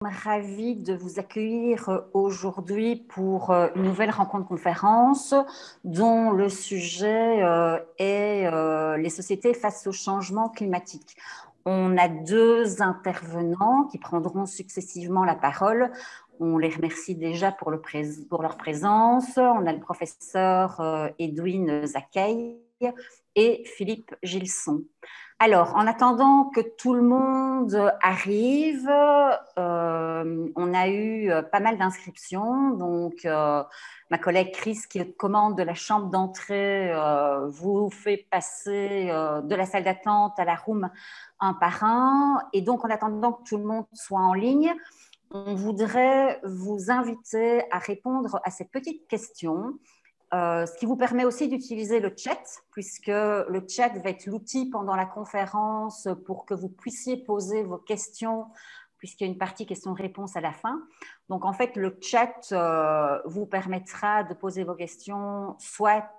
Ravie de vous accueillir aujourd'hui pour une nouvelle rencontre conférence dont le sujet est les sociétés face au changement climatique. On a deux intervenants qui prendront successivement la parole. On les remercie déjà pour leur présence. On a le professeur Edwin Zakei et Philippe Gilson. Alors, en attendant que tout le monde arrive, on a eu pas mal d'inscriptions. Donc, ma collègue Chris, qui est commande de la chambre d'entrée, vous fait passer de la salle d'attente à la room un par un. Et donc, en attendant que tout le monde soit en ligne, on voudrait vous inviter à répondre à cette petite question. Ce qui vous permet aussi d'utiliser le chat, puisque le chat va être l'outil pendant la conférence pour que vous puissiez poser vos questions, puisqu'il y a une partie questions-réponses à la fin. Donc, en fait, le chat vous permettra de poser vos questions soit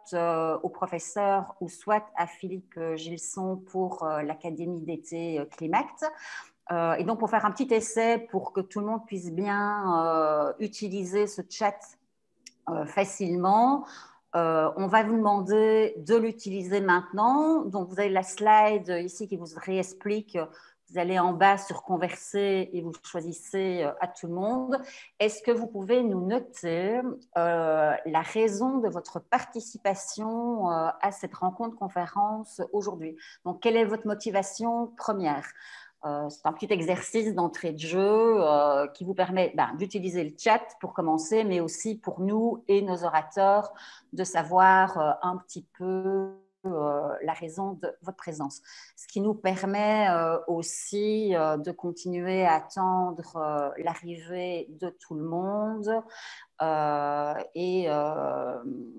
au professeur ou soit à Philippe Gilson pour l'Académie d'été Climact. Et donc, pour faire un petit essai pour que tout le monde puisse bien utiliser ce chat facilement. On va vous demander de l'utiliser maintenant. Donc, vous avez la slide ici qui vous réexplique. Vous allez en bas sur converser et vous choisissez à tout le monde. Est-ce que vous pouvez nous noter la raison de votre participation à cette rencontre conférence aujourd'hui? Donc, quelle est votre motivation première? C'est un petit exercice d'entrée de jeu qui vous permet d'utiliser le chat pour commencer, mais aussi pour nous et nos orateurs de savoir un petit peu la raison de votre présence. Ce qui nous permet aussi de continuer à attendre l'arrivée de tout le monde.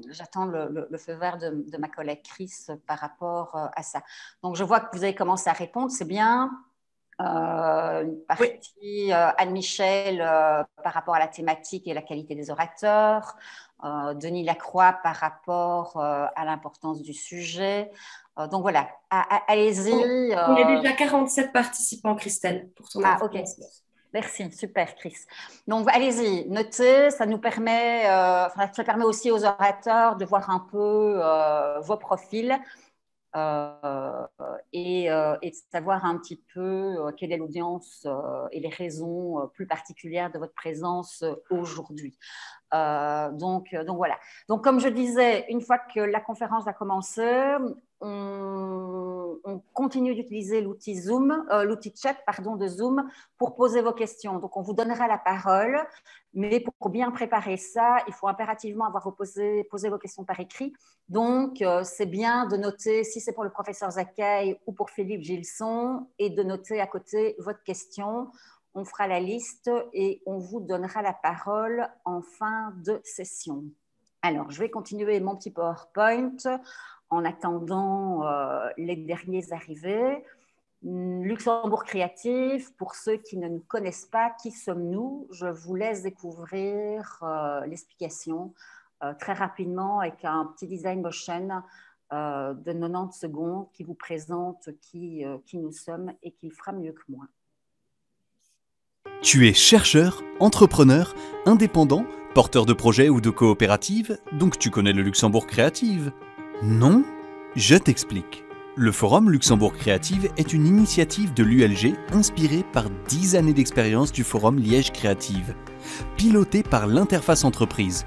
J'attends le feu vert de ma collègue Chris par rapport à ça. Donc, je vois que vous avez commencé à répondre, c'est bien. Une partie Oui. Anne-Michel par rapport à la thématique et la qualité des orateurs, Denis Lacroix par rapport à l'importance du sujet. Donc voilà, allez-y. On est déjà 47 participants, Christelle, pour ton Ok. information. Merci, super Chris. Donc allez-y, notez, ça nous permet, ça permet aussi aux orateurs de voir un peu vos profils. Et de savoir un petit peu quelle est l'audience et les raisons plus particulières de votre présence aujourd'hui. Donc voilà. Donc comme je disais, une fois que la conférence va commencer, on continue d'utiliser l'outil Zoom, l'outil chat pardon, de Zoom pour poser vos questions. Donc on vous donnera la parole, mais pour bien préparer ça, il faut impérativement avoir posé vos questions par écrit. Donc c'est bien de noter si c'est pour le professeur Zakei ou pour Philippe Gilson et de noter à côté votre question. On fera la liste et on vous donnera la parole en fin de session. Alors, je vais continuer mon petit PowerPoint en attendant les derniers arrivés. Luxembourg Créatif, pour ceux qui ne nous connaissent pas, qui sommes-nous? Je vous laisse découvrir l'explication très rapidement avec un petit design motion de 90 secondes qui vous présente qui nous sommes et qui fera mieux que moi. Tu es chercheur, entrepreneur, indépendant, porteur de projet ou de coopérative, donc tu connais le Luxembourg Créative. Non? Je t'explique. Le Forum Luxembourg Créative est une initiative de l'ULG inspirée par 10 années d'expérience du Forum Liège Créative, pilotée par l'Interface Entreprise.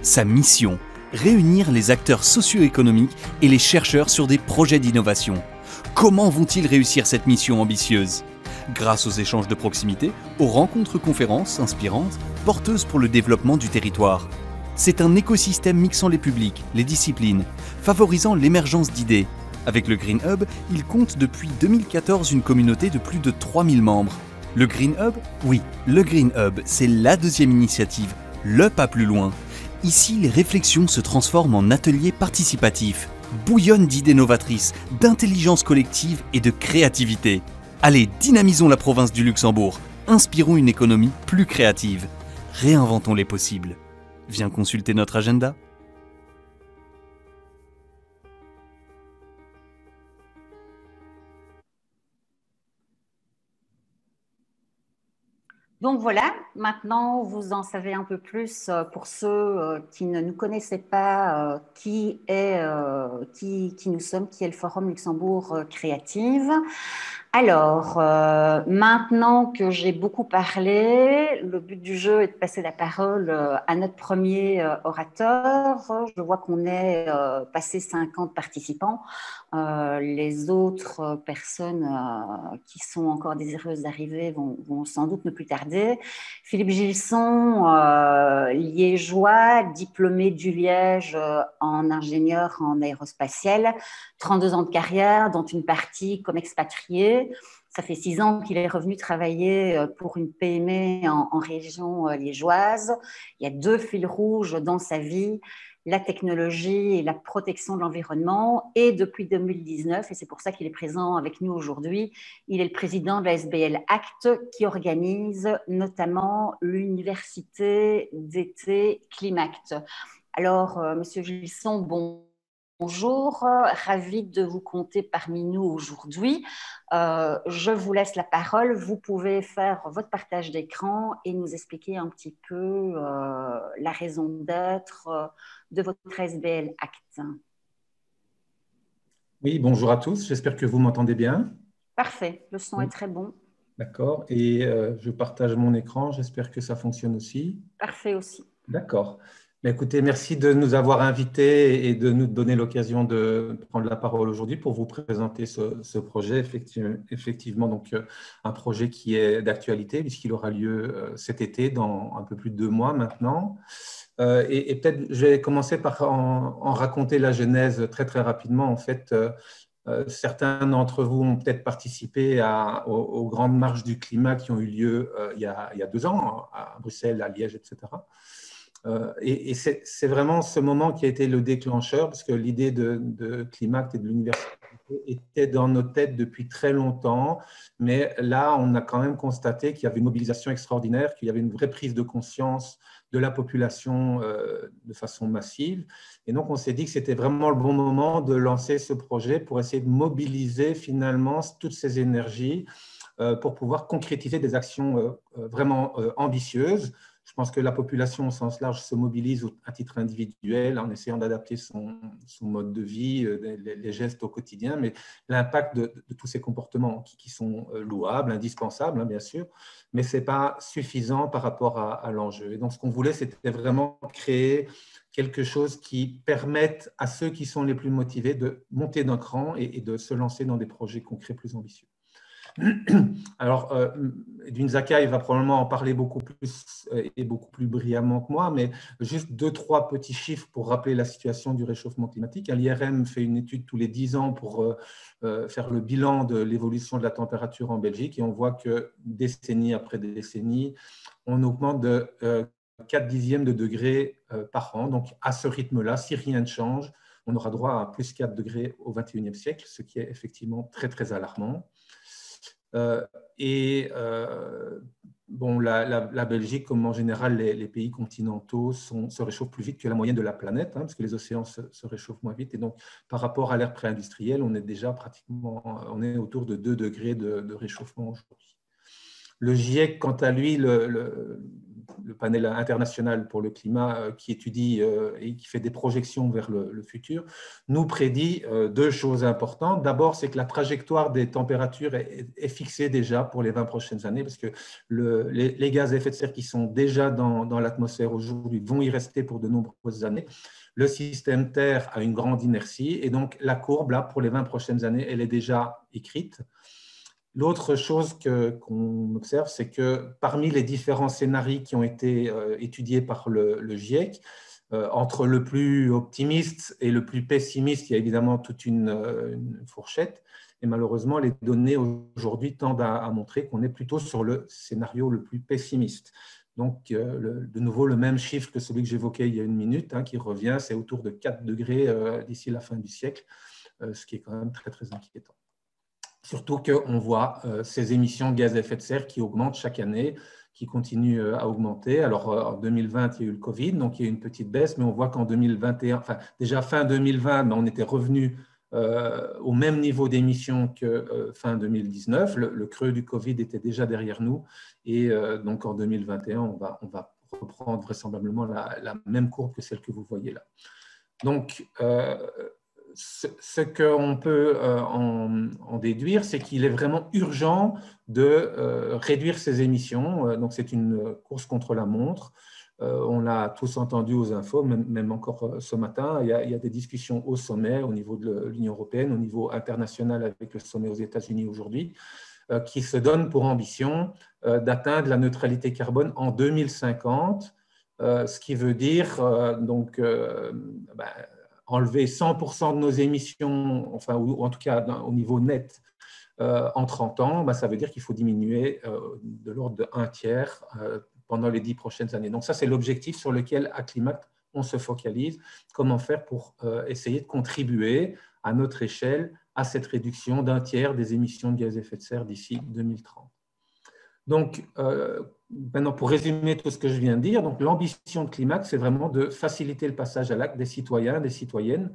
Sa mission, réunir les acteurs socio-économiques et les chercheurs sur des projets d'innovation. Comment vont-ils réussir cette mission ambitieuse ? Grâce aux échanges de proximité, aux rencontres conférences inspirantes, porteuses pour le développement du territoire. C'est un écosystème mixant les publics, les disciplines, favorisant l'émergence d'idées. Avec le Green Hub, il compte depuis 2014 une communauté de plus de 3000 membres. Le Green Hub? Oui, le Green Hub, c'est la deuxième initiative, le pas plus loin. Ici, les réflexions se transforment en ateliers participatifs, bouillonnent d'idées novatrices, d'intelligence collective et de créativité. Allez, dynamisons la province du Luxembourg, inspirons une économie plus créative, réinventons les possibles. Viens consulter notre agenda. Donc voilà, maintenant vous en savez un peu plus pour ceux qui ne nous connaissaient pas, qui nous sommes, qui est le Forum Luxembourg Créative. Alors, maintenant que j'ai beaucoup parlé, le but du jeu est de passer la parole à notre premier orateur. Je vois qu'on est passé 50 participants. Les autres personnes qui sont encore désireuses d'arriver vont sans doute ne plus tarder. Philippe Gilson, liégeois, diplômé du Liège en ingénieur en aérospatial, 32 ans de carrière, dont une partie comme expatrié. Ça fait 6 ans qu'il est revenu travailler pour une PME en région liégeoise. Il y a 2 fils rouges dans sa vie, la technologie et la protection de l'environnement. Et depuis 2019, et c'est pour ça qu'il est présent avec nous aujourd'hui, il est le président de la SBL ACT qui organise notamment l'université d'été Climact. Alors, Monsieur Gilson, bonjour, ravi de vous compter parmi nous aujourd'hui. Je vous laisse la parole. Vous pouvez faire votre partage d'écran et nous expliquer un petit peu la raison d'être de votre SBL ACT. Oui, bonjour à tous. J'espère que vous m'entendez bien. Parfait, le son Oui. est très bon. D'accord. Et je partage mon écran. J'espère que ça fonctionne aussi. Parfait aussi. D'accord. Écoutez, merci de nous avoir invités et de nous donner l'occasion de prendre la parole aujourd'hui pour vous présenter ce projet. Effectivement, donc, un projet qui est d'actualité puisqu'il aura lieu cet été, dans un peu plus de 2 mois maintenant. Et peut-être, je vais commencer par en raconter la genèse très, très rapidement. En fait, certains d'entre vous ont peut-être participé aux grandes marches du climat qui ont eu lieu il y a 2 ans à Bruxelles, à Liège, etc. Et c'est vraiment ce moment qui a été le déclencheur, parce que l'idée de Climact et de l'université était dans nos têtes depuis très longtemps, mais là, on a quand même constaté qu'il y avait une mobilisation extraordinaire, qu'il y avait une vraie prise de conscience de la population de façon massive. Et donc, on s'est dit que c'était vraiment le bon moment de lancer ce projet pour essayer de mobiliser finalement toutes ces énergies pour pouvoir concrétiser des actions vraiment ambitieuses. Je pense que la population au sens large se mobilise à titre individuel en essayant d'adapter son mode de vie, les gestes au quotidien, mais l'impact de tous ces comportements qui sont louables, indispensables, hein, bien sûr, mais ce n'est pas suffisant par rapport à l'enjeu. Et donc, ce qu'on voulait, c'était vraiment créer quelque chose qui permette à ceux qui sont les plus motivés de monter d'un cran et de se lancer dans des projets concrets plus ambitieux. Alors, Edwin Zakai va probablement en parler beaucoup plus et beaucoup plus brillamment que moi, mais juste 2-3 petits chiffres pour rappeler la situation du réchauffement climatique. L'IRM fait une étude tous les 10 ans pour faire le bilan de l'évolution de la température en Belgique et on voit que décennie après décennie, on augmente de 4/10 de degré par an. Donc, à ce rythme-là, si rien ne change, on aura droit à plus 4 degrés au XXIe siècle, ce qui est effectivement très, très alarmant. Bon, la Belgique, comme en général les pays continentaux, se réchauffent plus vite que la moyenne de la planète, hein, parce que les océans se réchauffent moins vite. Et donc, par rapport à l'ère pré-industrielle, on est déjà pratiquement autour de 2 degrés de réchauffement aujourd'hui. Le GIEC, quant à lui, le panel international pour le climat qui étudie et qui fait des projections vers le futur, nous prédit 2 choses importantes. D'abord, c'est que la trajectoire des températures est fixée déjà pour les 20 prochaines années, parce que les gaz à effet de serre qui sont déjà dans l'atmosphère aujourd'hui vont y rester pour de nombreuses années. Le système Terre a une grande inertie, et donc la courbe, là, pour les 20 prochaines années, elle est déjà écrite. L'autre chose qu'on observe, c'est que parmi les différents scénarios qui ont été étudiés par le GIEC, entre le plus optimiste et le plus pessimiste, il y a évidemment toute une fourchette. Et malheureusement, les données aujourd'hui tendent à montrer qu'on est plutôt sur le scénario le plus pessimiste. Donc, de nouveau, le même chiffre que celui que j'évoquais il y a 1 minute, hein, qui revient, c'est autour de 4 degrés d'ici la fin du siècle, ce qui est quand même très, très inquiétant. Surtout qu'on voit ces émissions de gaz à effet de serre qui augmentent chaque année, qui continuent à augmenter. Alors, en 2020, il y a eu le Covid, donc il y a eu une petite baisse, mais on voit qu'en 2021, enfin déjà fin 2020, on était revenu au même niveau d'émissions que fin 2019. Le creux du Covid était déjà derrière nous et donc en 2021, on va reprendre vraisemblablement la même courbe que celle que vous voyez là. Donc, ce qu'on peut en déduire, c'est qu'il est vraiment urgent de réduire ces émissions. Donc, c'est une course contre la montre. On l'a tous entendu aux infos, même encore ce matin. Il y a des discussions au sommet, au niveau de l'Union européenne, au niveau international avec le sommet aux États-Unis aujourd'hui, qui se donne pour ambition d'atteindre la neutralité carbone en 2050, ce qui veut dire enlever 100% de nos émissions, enfin, ou en tout cas au niveau net, en 30 ans, ça veut dire qu'il faut diminuer de l'ordre de 1/3 pendant les 10 prochaines années. Donc ça, c'est l'objectif sur lequel, à Climact, on se focalise. Comment faire pour essayer de contribuer à notre échelle à cette réduction d'1/3 des émissions de gaz à effet de serre d'ici 2030. Donc, maintenant, pour résumer tout ce que je viens de dire, l'ambition de Climact, c'est vraiment de faciliter le passage à l'acte des citoyens, des citoyennes,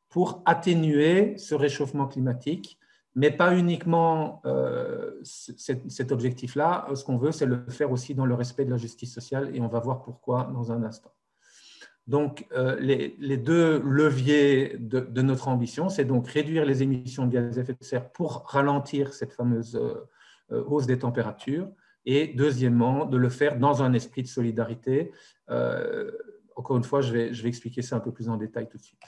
pour atténuer ce réchauffement climatique, mais pas uniquement cet objectif-là. Ce qu'on veut, c'est le faire aussi dans le respect de la justice sociale, et on va voir pourquoi dans un instant. Donc, les deux leviers de notre ambition, c'est donc réduire les émissions de gaz à effet de serre pour ralentir cette fameuse hausse des températures, et deuxièmement, de le faire dans un esprit de solidarité. Encore une fois, je vais expliquer ça un peu plus en détail tout de suite.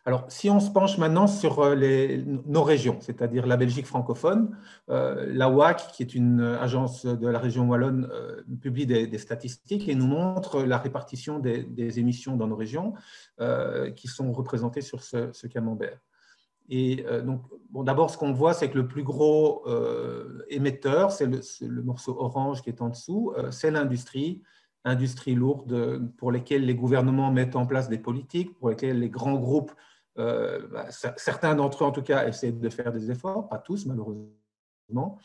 Alors, si on se penche maintenant sur nos régions, c'est-à-dire la Belgique francophone, la WAC, qui est une agence de la région wallonne, publie des statistiques et nous montre la répartition des émissions dans nos régions qui sont représentées sur ce camembert. Et donc, d'abord, ce qu'on voit, c'est que le plus gros émetteur, c'est le morceau orange qui est en dessous, c'est l'industrie lourde pour lesquelles les gouvernements mettent en place des politiques, pour lesquelles les grands groupes, certains d'entre eux en tout cas, essaient de faire des efforts, pas tous malheureusement.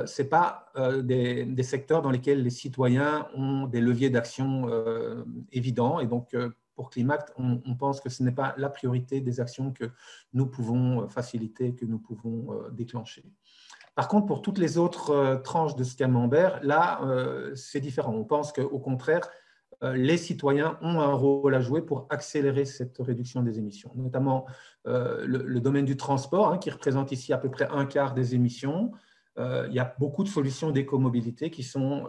Ce n'est pas des secteurs dans lesquels les citoyens ont des leviers d'action évidents, et donc pour Climact, on pense que ce n'est pas la priorité des actions que nous pouvons faciliter, que nous pouvons déclencher. Par contre, pour toutes les autres tranches de ce camembert, là, c'est différent. On pense qu'au contraire, les citoyens ont un rôle à jouer pour accélérer cette réduction des émissions, notamment le domaine du transport, qui représente ici à peu près 1/4 des émissions. Il y a beaucoup de solutions d'écomobilité qui sont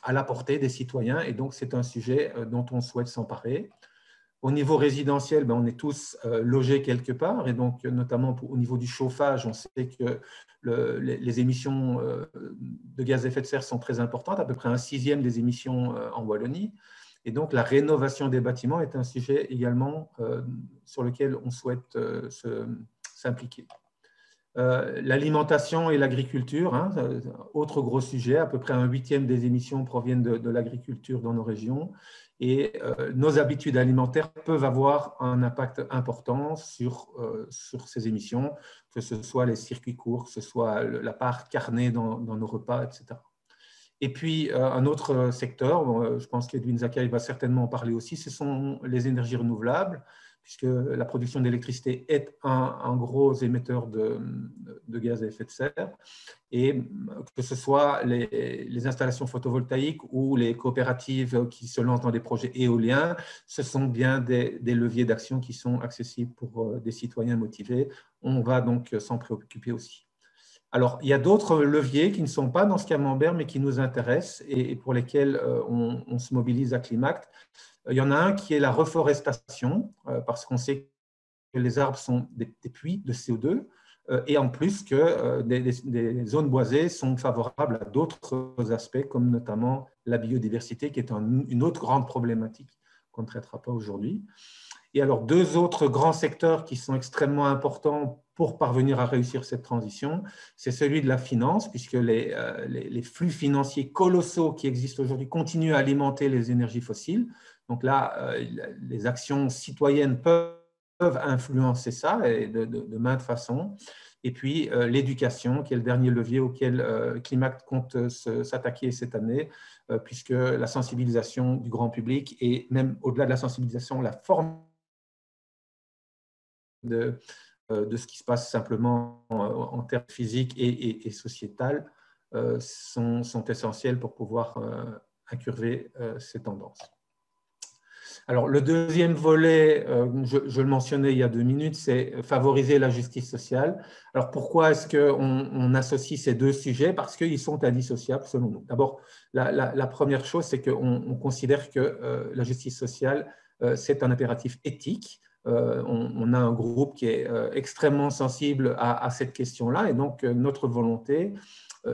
à la portée des citoyens, et donc c'est un sujet dont on souhaite s'emparer. Au niveau résidentiel, on est tous logés quelque part, et donc notamment au niveau du chauffage, on sait que les émissions de gaz à effet de serre sont très importantes, à peu près 1/6 des émissions en Wallonie, et donc la rénovation des bâtiments est un sujet également sur lequel on souhaite s'impliquer. L'alimentation et l'agriculture, autre gros sujet, à peu près 1/8 des émissions proviennent de l'agriculture dans nos régions, et nos habitudes alimentaires peuvent avoir un impact important sur ces émissions, que ce soit les circuits courts, que ce soit la part carnée dans nos repas, etc. Et puis, un autre secteur, je pense qu'Edwin Zakaï va certainement en parler aussi, ce sont les énergies renouvelables, puisque la production d'électricité est un gros émetteur de gaz à effet de serre, et que ce soit les installations photovoltaïques ou les coopératives qui se lancent dans des projets éoliens, ce sont bien des leviers d'action qui sont accessibles pour des citoyens motivés. On va donc s'en préoccuper aussi. Alors, il y a d'autres leviers qui ne sont pas dans ce camembert, mais qui nous intéressent et pour lesquels on se mobilise à Climact. Il y en a un qui est la reforestation, parce qu'on sait que les arbres sont des puits de CO2, et en plus que des zones boisées sont favorables à d'autres aspects, comme notamment la biodiversité, qui est une autre grande problématique qu'on ne traitera pas aujourd'hui. Et alors, deux autres grands secteurs qui sont extrêmement importants pour parvenir à réussir cette transition, c'est celui de la finance, puisque les flux financiers colossaux qui existent aujourd'hui continuent à alimenter les énergies fossiles. Donc là, les actions citoyennes peuvent influencer ça, et de maintes façons. Et puis, l'éducation, qui est le dernier levier auquel Climact compte s'attaquer cette année, puisque la sensibilisation du grand public, et même au-delà de la sensibilisation, la formation de ce qui se passe simplement en termes physiques et sociétales sont essentiels pour pouvoir incurver ces tendances. Alors, le deuxième volet, je le mentionnais il y a 2 minutes, c'est favoriser la justice sociale. Alors, pourquoi est-ce qu'on associe ces deux sujets? Parce qu'ils sont indissociables selon nous. D'abord, la première chose, c'est qu'on considère que la justice sociale, c'est un impératif éthique. On a un groupe qui est extrêmement sensible à cette question-là, et donc notre volonté,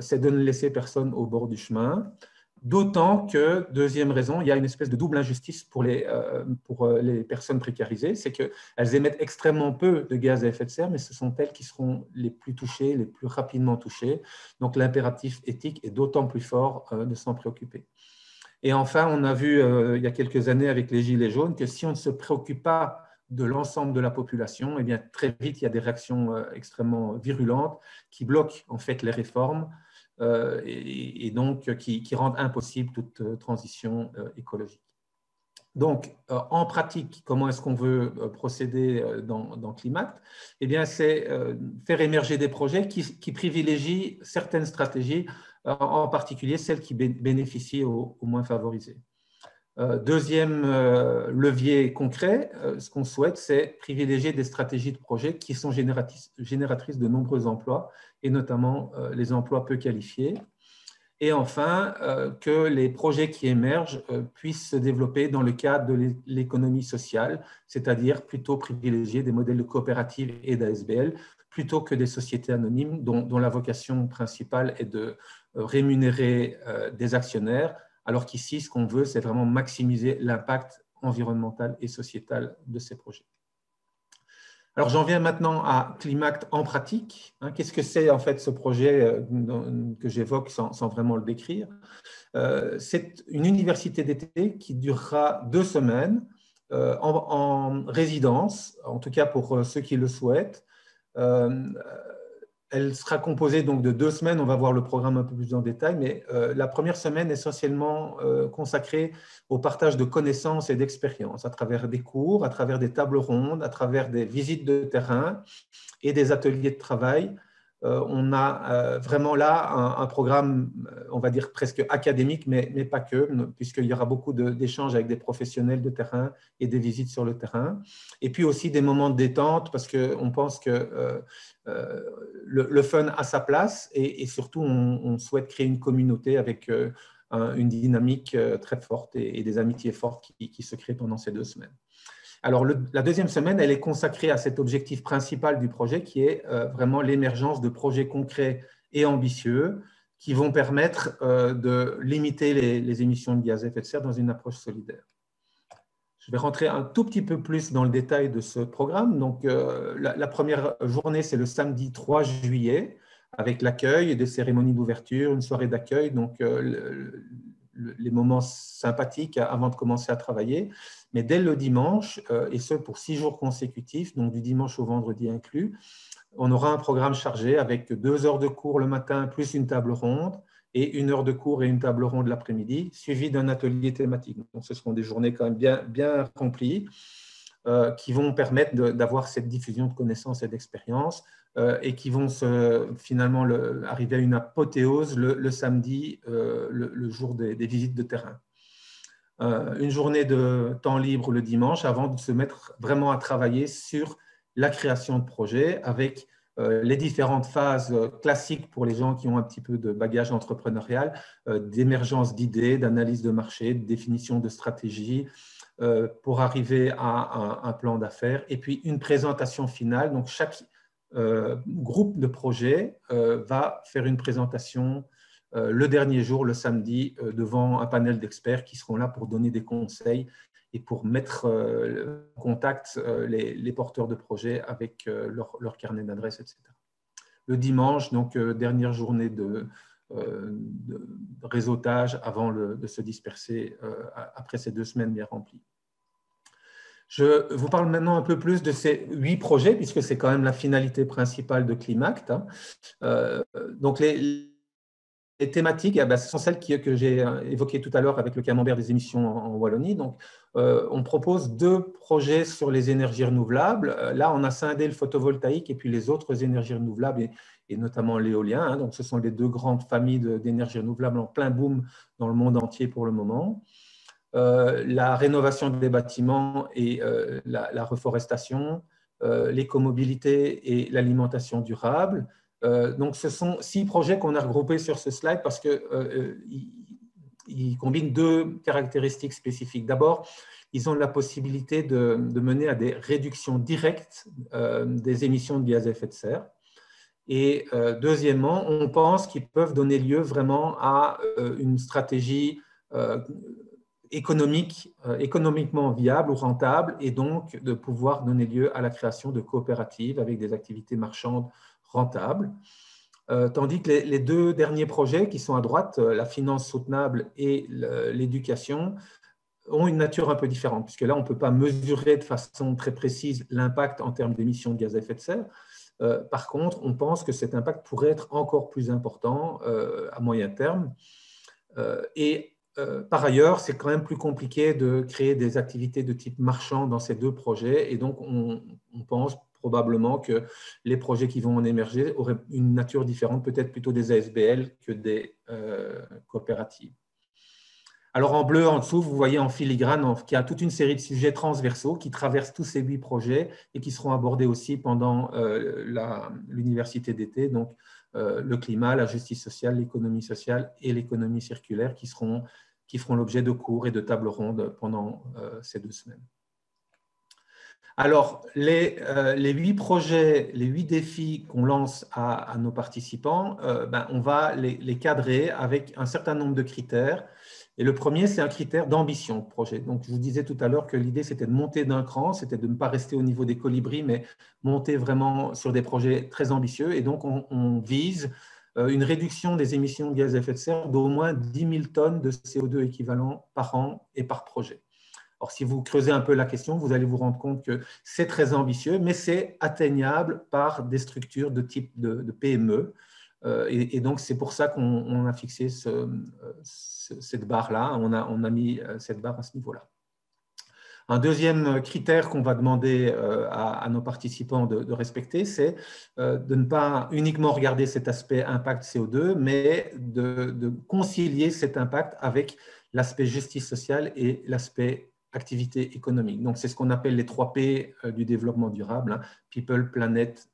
c'est de ne laisser personne au bord du chemin. D'autant que, deuxième raison, il y a une espèce de double injustice pour les personnes précarisées, c'est qu'elles émettent extrêmement peu de gaz à effet de serre, mais ce sont elles qui seront les plus touchées, les plus rapidement touchées. Donc l'impératif éthique est d'autant plus fort de s'en préoccuper. Et enfin, on a vu il y a quelques années avec les Gilets jaunes que si on ne se préoccupe pas de l'ensemble de la population, eh bien, très vite, il y a des réactions extrêmement virulentes qui bloquent en fait les réformes. Et donc qui rendent impossible toute transition écologique. Donc, en pratique, comment est-ce qu'on veut procéder dans Climact? Eh bien, c'est faire émerger des projets qui privilégient certaines stratégies, en particulier celles qui bénéficient aux moins favorisés. Deuxième levier concret, ce qu'on souhaite, c'est privilégier des stratégies de projets qui sont génératrices de nombreux emplois, et notamment les emplois peu qualifiés. Et enfin, que les projets qui émergent puissent se développer dans le cadre de l'économie sociale, c'est-à-dire plutôt privilégier des modèles de coopératives et d'ASBL, plutôt que des sociétés anonymes dont la vocation principale est de rémunérer des actionnaires, alors qu'ici, ce qu'on veut, c'est vraiment maximiser l'impact environnemental et sociétal de ces projets. Alors, j'en viens maintenant à Climact en pratique. Qu'est-ce que c'est en fait ce projet que j'évoque sans vraiment le décrire? C'est une université d'été qui durera 2 semaines en résidence, en tout cas pour ceux qui le souhaitent. Elle sera composée donc de 2 semaines, on va voir le programme un peu plus en détail, mais la première semaine est essentiellement consacrée au partage de connaissances et d'expériences à travers des cours, à travers des tables rondes, à travers des visites de terrain et des ateliers de travail. On a vraiment là un programme, on va dire presque académique, mais pas que, puisqu'il y aura beaucoup d'échanges avec des professionnels de terrain et des visites sur le terrain. Et puis aussi des moments de détente, parce qu'on pense que le fun a sa place et surtout on souhaite créer une communauté avec une dynamique très forte et des amitiés fortes qui se créent pendant ces 2 semaines. Alors, la deuxième semaine, elle est consacrée à cet objectif principal du projet qui est vraiment l'émergence de projets concrets et ambitieux qui vont permettre de limiter les émissions de gaz à effet de serre dans une approche solidaire. Je vais rentrer un tout petit peu plus dans le détail de ce programme. Donc, la première journée, c'est le samedi 3 juillet avec l'accueil et des cérémonies d'ouverture, une soirée d'accueil, donc les moments sympathiques avant de commencer à travailler. Mais dès le dimanche, et ce pour 6 jours consécutifs, donc du dimanche au vendredi inclus, on aura un programme chargé avec 2 heures de cours le matin, plus une table ronde, et 1 heure de cours et une table ronde l'après-midi, suivi d'un atelier thématique. Donc, ce seront des journées quand même bien remplies, qui vont permettre d'avoir cette diffusion de connaissances et d'expériences, et qui vont finalement arriver à une apothéose le samedi, le jour des visites de terrain. Une journée de temps libre le dimanche avant de se mettre vraiment à travailler sur la création de projets avec les différentes phases classiques pour les gens qui ont un petit peu de bagage entrepreneurial, d'émergence d'idées, d'analyse de marché, de définition de stratégie pour arriver à un plan d'affaires et puis une présentation finale. Donc, chaque groupe de projet va faire une présentation le dernier jour, le samedi, devant un panel d'experts qui seront là pour donner des conseils et pour mettre en contact les porteurs de projets avec leur carnet d'adresses, etc. Le dimanche, donc dernière journée de réseautage avant de se disperser après ces 2 semaines bien remplies. Je vous parle maintenant un peu plus de ces 8 projets, puisque c'est quand même la finalité principale de Climact. Donc, les thématiques, ce sont celles que j'ai évoquées tout à l'heure avec le camembert des émissions en Wallonie. Donc, on propose 2 projets sur les énergies renouvelables. Là, on a scindé le photovoltaïque et puis les autres énergies renouvelables, et notamment l'éolien. Donc, ce sont les 2 grandes familles d'énergies renouvelables en plein boom dans le monde entier pour le moment. La rénovation des bâtiments et la reforestation, l'écomobilité et l'alimentation durable. Donc, ce sont 6 projets qu'on a regroupés sur ce slide parce qu'ils combinent 2 caractéristiques spécifiques. D'abord, ils ont la possibilité de mener à des réductions directes des émissions de gaz à effet de serre. Et deuxièmement, on pense qu'ils peuvent donner lieu vraiment à une stratégie économiquement viable ou rentable, et donc de pouvoir donner lieu à la création de coopératives avec des activités marchandes rentables. Tandis que les 2 derniers projets qui sont à droite, la finance soutenable et l'éducation, ont une nature un peu différente, puisque là, on ne peut pas mesurer de façon très précise l'impact en termes d'émissions de gaz à effet de serre. Par contre, on pense que cet impact pourrait être encore plus important à moyen terme. Par ailleurs, c'est quand même plus compliqué de créer des activités de type marchand dans ces 2 projets, et donc on pense probablement que les projets qui vont en émerger auraient une nature différente, peut-être plutôt des ASBL que des coopératives. Alors en bleu en dessous, vous voyez en filigrane qu'il y a toute une série de sujets transversaux qui traversent tous ces 8 projets et qui seront abordés aussi pendant l'université d'été, donc le climat, la justice sociale, l'économie sociale et l'économie circulaire qui feront l'objet de cours et de tables rondes pendant ces 2 semaines. Alors, les 8 projets, les 8 défis qu'on lance à nos participants, on va les cadrer avec un certain nombre de critères. Et le premier, c'est un critère d'ambition de projet. Donc, je vous disais tout à l'heure que l'idée, c'était de monter d'un cran, c'était de ne pas rester au niveau des colibris, mais monter vraiment sur des projets très ambitieux. Et donc, on vise une réduction des émissions de gaz à effet de serre d'au moins 10 000 tonnes de CO2 équivalent par an et par projet. Alors, si vous creusez un peu la question, vous allez vous rendre compte que c'est très ambitieux, mais c'est atteignable par des structures de type de PME. Et donc, c'est pour ça qu'on a fixé cette barre-là. On a mis cette barre à ce niveau-là. Un deuxième critère qu'on va demander à nos participants de respecter, c'est de ne pas uniquement regarder cet aspect impact CO2, mais de concilier cet impact avec l'aspect justice sociale et l'aspect activité économique. Donc, c'est ce qu'on appelle les 3 P du développement durable, hein, People, Planet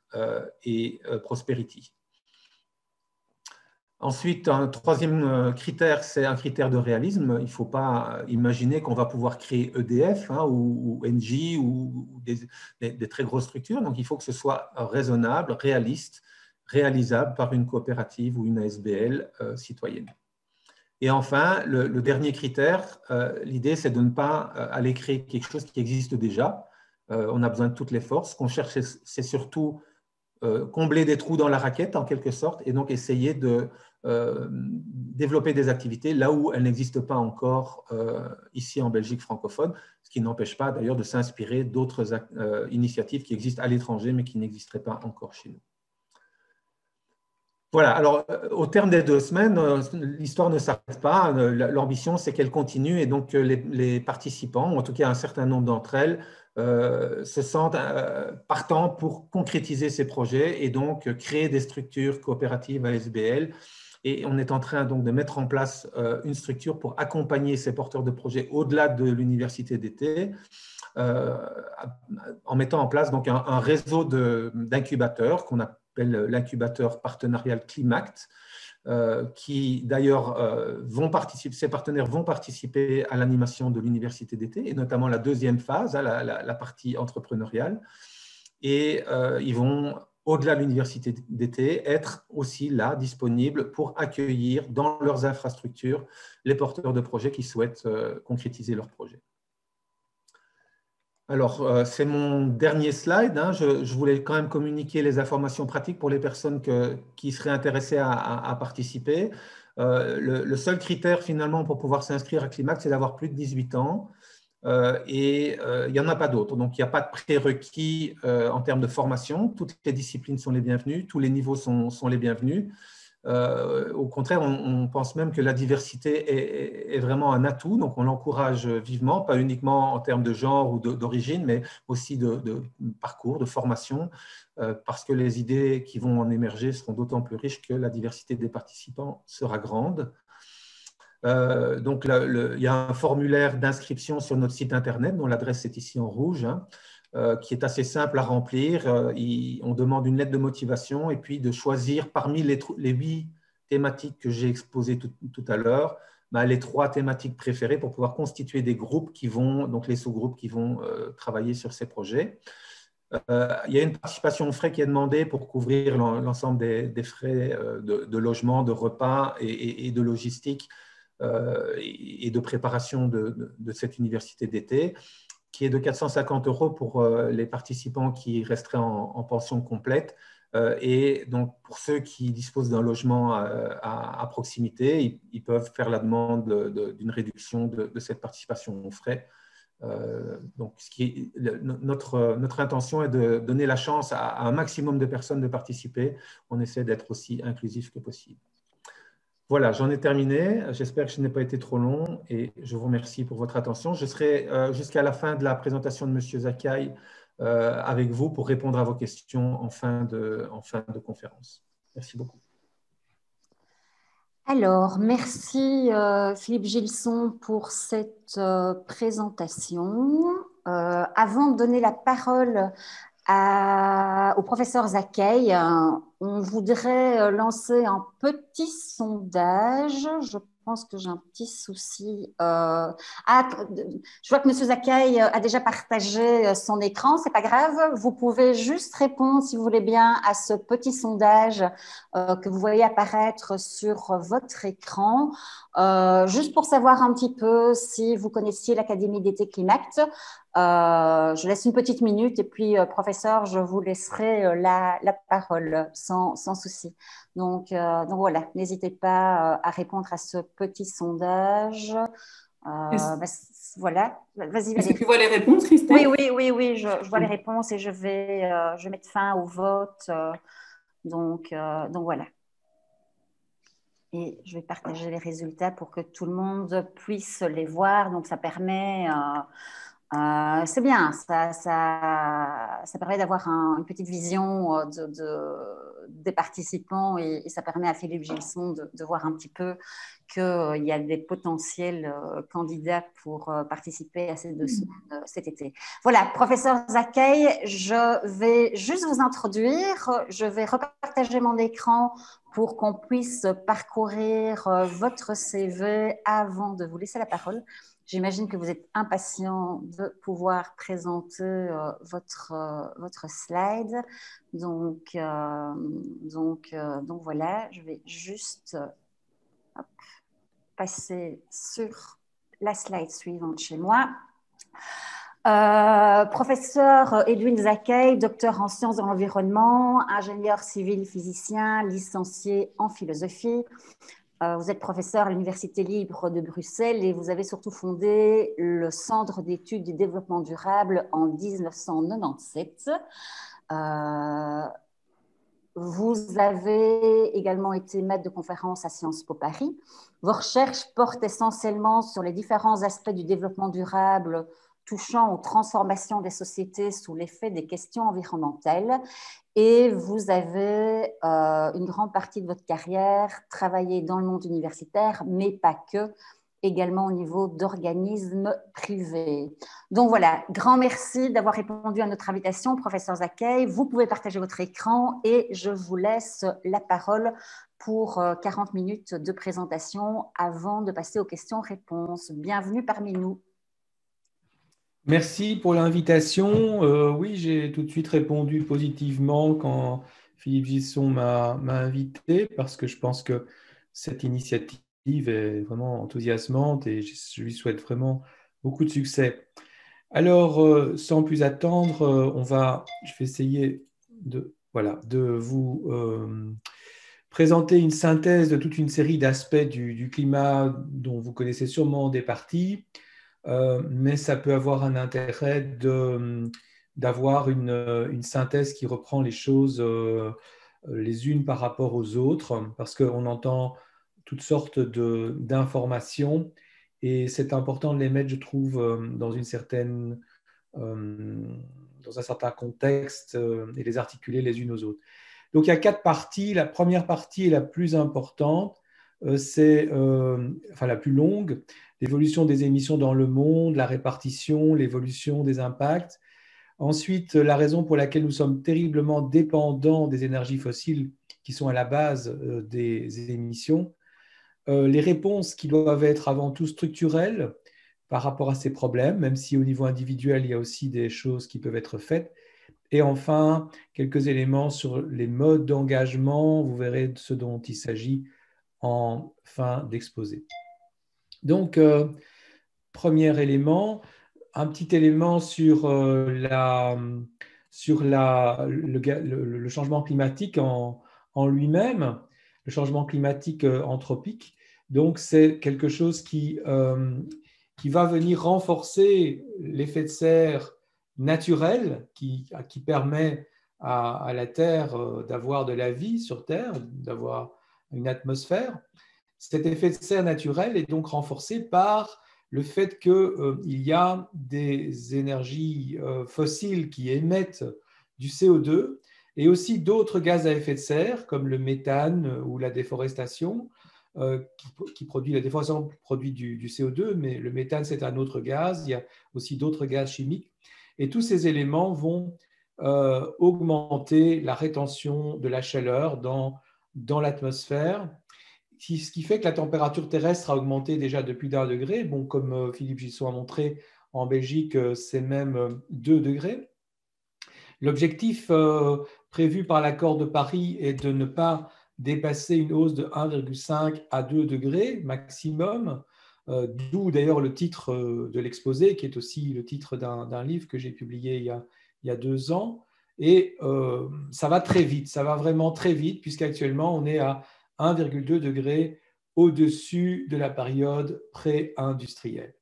et Prosperity. Ensuite, un troisième critère, c'est un critère de réalisme. Il ne faut pas imaginer qu'on va pouvoir créer EDF ou Engie ou des très grosses structures. Donc, il faut que ce soit raisonnable, réaliste, réalisable par une coopérative ou une ASBL citoyenne. Et enfin, le dernier critère, l'idée, c'est de ne pas aller créer quelque chose qui existe déjà. On a besoin de toutes les forces. Ce qu'on cherche, c'est surtout combler des trous dans la raquette, en quelque sorte, et donc essayer de développer des activités là où elles n'existent pas encore ici en Belgique francophone, ce qui n'empêche pas d'ailleurs de s'inspirer d'autres initiatives qui existent à l'étranger, mais qui n'existeraient pas encore chez nous. Voilà, alors au terme des 2 semaines, l'histoire ne s'arrête pas. L'ambition, c'est qu'elle continue, et donc les participants, ou en tout cas un certain nombre d'entre elles, se sentent partants pour concrétiser ces projets et donc créer des structures coopératives ASBL. Et on est en train donc de mettre en place une structure pour accompagner ces porteurs de projets au-delà de l'université d'été, en mettant en place donc un réseau d'incubateurs qu'on appelle l'incubateur partenarial Climact, qui d'ailleurs ces partenaires vont participer à l'animation de l'université d'été, et notamment la deuxième phase, la partie entrepreneuriale. Et ils vont, au-delà de l'université d'été, être aussi là, disponibles pour accueillir dans leurs infrastructures les porteurs de projets qui souhaitent concrétiser leurs projets. Alors, c'est mon dernier slide. Hein. Je voulais quand même communiquer les informations pratiques pour les personnes qui seraient intéressées à participer. Le seul critère, finalement, pour pouvoir s'inscrire à Climact, c'est d'avoir plus de 18 ans. Et il n'y en a pas d'autres. Donc, il n'y a pas de prérequis en termes de formation. Toutes les disciplines sont les bienvenues. Tous les niveaux sont les bienvenus. Au contraire, on pense même que la diversité est vraiment un atout, donc on l'encourage vivement, pas uniquement en termes de genre ou d'origine, mais aussi de parcours, de formation, parce que les idées qui vont en émerger seront d'autant plus riches que la diversité des participants sera grande. Donc, il y a un formulaire d'inscription sur notre site internet, dont l'adresse est ici en rouge, hein, qui est assez simple à remplir. On demande une lettre de motivation et puis de choisir parmi les 8 thématiques que j'ai exposées tout à l'heure, les 3 thématiques préférées pour pouvoir constituer des groupes qui vont, donc les sous-groupes qui vont travailler sur ces projets. Il y a une participation aux frais qui est demandée pour couvrir l'ensemble des frais de logement, de repas et de logistique et de préparation de cette université d'été, qui est de 450 € pour les participants qui resteraient en pension complète. Et donc, pour ceux qui disposent d'un logement à proximité, ils peuvent faire la demande d'une réduction de cette participation aux frais. Donc, notre intention est de donner la chance à un maximum de personnes de participer. On essaie d'être aussi inclusif que possible. Voilà, j'en ai terminé. J'espère que je n'ai pas été trop long et je vous remercie pour votre attention. Je serai jusqu'à la fin de la présentation de M. Zakai avec vous pour répondre à vos questions en fin de conférence. Merci beaucoup. Alors, merci Philippe Gilson pour cette présentation. Avant de donner la parole au professeur Zakai, on voudrait lancer un petit sondage. Je pense que j'ai un petit souci. Je vois que M. Zakai a déjà partagé son écran. Ce n'est pas grave. Vous pouvez juste répondre, si vous voulez bien, à ce petit sondage que vous voyez apparaître sur votre écran. Juste pour savoir un petit peu si vous connaissiez l'Académie d'été Climact. Je laisse une petite minute et puis, professeur, je vous laisserai la parole sans souci. Donc voilà, n'hésitez pas à répondre à ce petit sondage. Voilà, vas-y. Est-ce que tu vois les réponses, Christelle? Oui, je vois les réponses et je vais mettre fin au vote. Donc voilà. Et je vais partager les résultats pour que tout le monde puisse les voir. Donc, ça permet, c'est bien, ça permet d'avoir une petite vision des participants et ça permet à Philippe Gilson de voir un petit peu qu'il y a des potentiels candidats pour participer à ces 2 semaines cet été. Voilà, professeur Zakai, je vais juste vous introduire. Je vais repartager mon écran pour qu'on puisse parcourir votre CV avant de vous laisser la parole. J'imagine que vous êtes impatient de pouvoir présenter votre slide. Donc voilà, je vais juste passer sur la slide suivante chez moi. Professeur Edwin Zakai, docteur en sciences de l'environnement, ingénieur civil physicien, licencié en philosophie. Vous êtes professeur à l'Université libre de Bruxelles et vous avez surtout fondé le Centre d'études du développement durable en 1997. Vous avez également été maître de conférence à Sciences Po Paris. Vos recherches portent essentiellement sur les différents aspects du développement durable touchant aux transformations des sociétés sous l'effet des questions environnementales. Et vous avez une grande partie de votre carrière travaillé dans le monde universitaire, mais pas que, également au niveau d'organismes privés. Donc voilà, grand merci d'avoir répondu à notre invitation, professeur Zakai. Vous pouvez partager votre écran et je vous laisse la parole pour 40 minutes de présentation avant de passer aux questions-réponses. Bienvenue parmi nous. Merci pour l'invitation. Oui, j'ai tout de suite répondu positivement quand Philippe Gilson m'a invité parce que je pense que cette initiative est vraiment enthousiasmante et je lui souhaite vraiment beaucoup de succès. Alors, sans plus attendre, je vais essayer de vous présenter une synthèse de toute une série d'aspects du climat dont vous connaissez sûrement des parties. Mais ça peut avoir un intérêt d'avoir une synthèse qui reprend les choses les unes par rapport aux autres, parce qu'on entend toutes sortes d'informations et c'est important de les mettre, je trouve, dans un certain contexte et les articuler les unes aux autres. Donc, il y a 4 parties. La première partie est la plus importante, c'est la plus longue, l'évolution des émissions dans le monde, la répartition, l'évolution des impacts. Ensuite, la raison pour laquelle nous sommes terriblement dépendants des énergies fossiles qui sont à la base des émissions. Les réponses qui doivent être avant tout structurelles par rapport à ces problèmes, même si au niveau individuel, il y a aussi des choses qui peuvent être faites. Et enfin, quelques éléments sur les modes d'engagement. Vous verrez ce dont il s'agit en fin d'exposé. Donc, premier élément, un petit élément sur le changement climatique en lui-même, le changement climatique anthropique. Donc, c'est quelque chose qui va venir renforcer l'effet de serre naturel qui permet à la Terre d'avoir de la vie sur Terre, d'avoir une atmosphère. Cet effet de serre naturel est donc renforcé par le fait qu'il y a des énergies fossiles qui émettent du CO2 et aussi d'autres gaz à effet de serre comme le méthane ou la déforestation. La déforestation produit du CO2, mais le méthane, c'est un autre gaz. Il y a aussi d'autres gaz chimiques. Et tous ces éléments vont augmenter la rétention de la chaleur dans l'atmosphère, ce qui fait que la température terrestre a augmenté déjà depuis d'1 degré. Bon, comme Philippe Gisson a montré, en Belgique, c'est même 2 degrés. L'objectif prévu par l'accord de Paris est de ne pas dépasser une hausse de 1,5 à 2 degrés maximum, d'où d'ailleurs le titre de l'exposé, qui est aussi le titre d'un livre que j'ai publié il y a 2 ans. Et ça va très vite, ça va vraiment très vite, puisqu'actuellement on est à 1,2 degré au-dessus de la période pré-industrielle.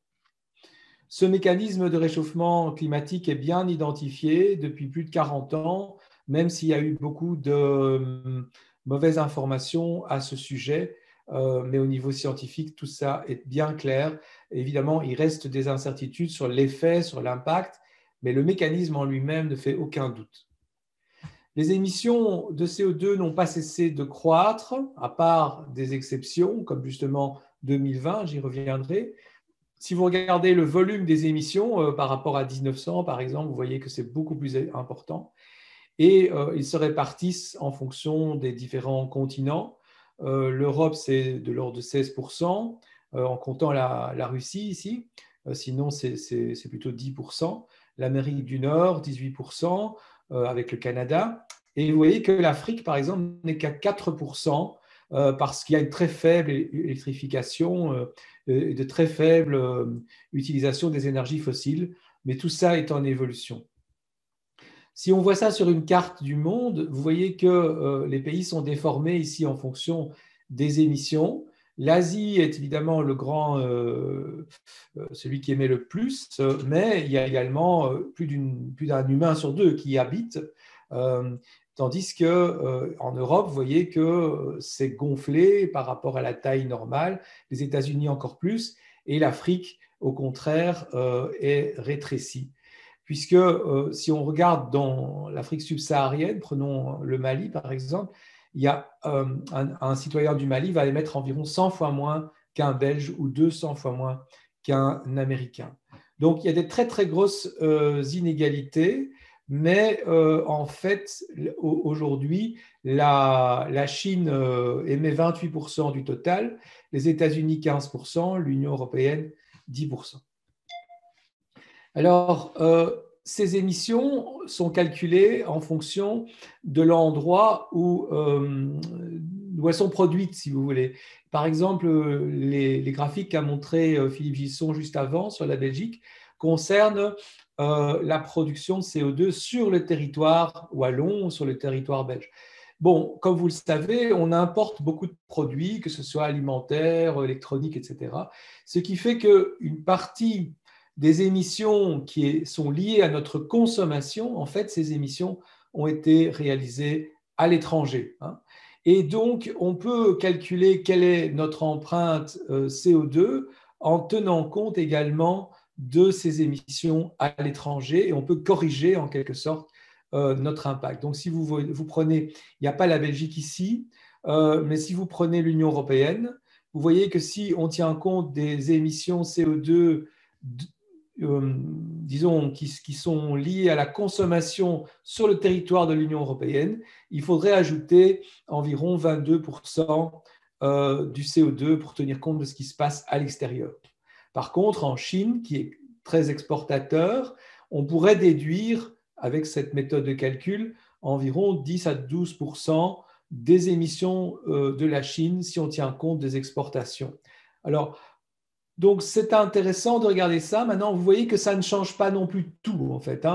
Ce mécanisme de réchauffement climatique est bien identifié depuis plus de 40 ans, même s'il y a eu beaucoup de mauvaises informations à ce sujet, mais au niveau scientifique, tout ça est bien clair. Évidemment, il reste des incertitudes sur l'effet, sur l'impact, mais le mécanisme en lui-même ne fait aucun doute. Les émissions de CO2 n'ont pas cessé de croître, à part des exceptions, comme justement 2020, j'y reviendrai. Si vous regardez le volume des émissions par rapport à 1900, par exemple, vous voyez que c'est beaucoup plus important. Et ils se répartissent en fonction des différents continents. L'Europe, c'est de l'ordre de 16%, en comptant la Russie ici. Sinon, c'est plutôt 10%. L'Amérique du Nord, 18%. Avec le Canada. Et vous voyez que l'Afrique, par exemple, n'est qu'à 4% parce qu'il y a une très faible électrification et de très faible utilisation des énergies fossiles. Mais tout ça est en évolution. Si on voit ça sur une carte du monde, vous voyez que les pays sont déformés ici en fonction des émissions. L'Asie est évidemment celui qui émet le plus, mais il y a également plus d'un humain sur 2 qui y habite, tandis qu'en Europe, vous voyez que c'est gonflé par rapport à la taille normale, les États-Unis encore plus, et l'Afrique, au contraire, est rétrécie. Puisque si on regarde dans l'Afrique subsaharienne, prenons le Mali par exemple, il y a un citoyen du Mali va émettre environ 100 fois moins qu'un Belge ou 200 fois moins qu'un Américain. Donc, il y a des très, très grosses inégalités, mais en fait, aujourd'hui, la Chine émet 28% du total, les États-Unis 15%, l'Union européenne 10%. Alors, ces émissions sont calculées en fonction de l'endroit où elles sont produites, si vous voulez. Par exemple, les graphiques qu'a montré Philippe Gisson juste avant sur la Belgique concernent la production de CO2 sur le territoire wallon ou sur le territoire belge. Bon, comme vous le savez, on importe beaucoup de produits, que ce soit alimentaires, électroniques, etc. Ce qui fait qu'une partie des émissions qui sont liées à notre consommation, en fait, ces émissions ont été réalisées à l'étranger. Et donc, on peut calculer quelle est notre empreinte CO2 en tenant compte également de ces émissions à l'étranger, et on peut corriger en quelque sorte notre impact. Donc, si vous prenez, il n'y a pas la Belgique ici, mais si vous prenez l'Union européenne, vous voyez que si on tient compte des émissions CO2, disons, qui sont liées à la consommation sur le territoire de l'Union européenne, il faudrait ajouter environ 22% du CO2 pour tenir compte de ce qui se passe à l'extérieur. Par contre, en Chine, qui est très exportateur, on pourrait déduire, avec cette méthode de calcul, environ 10 à 12% des émissions de la Chine si on tient compte des exportations. Alors, donc, c'est intéressant de regarder ça. Maintenant, vous voyez que ça ne change pas non plus tout, en fait.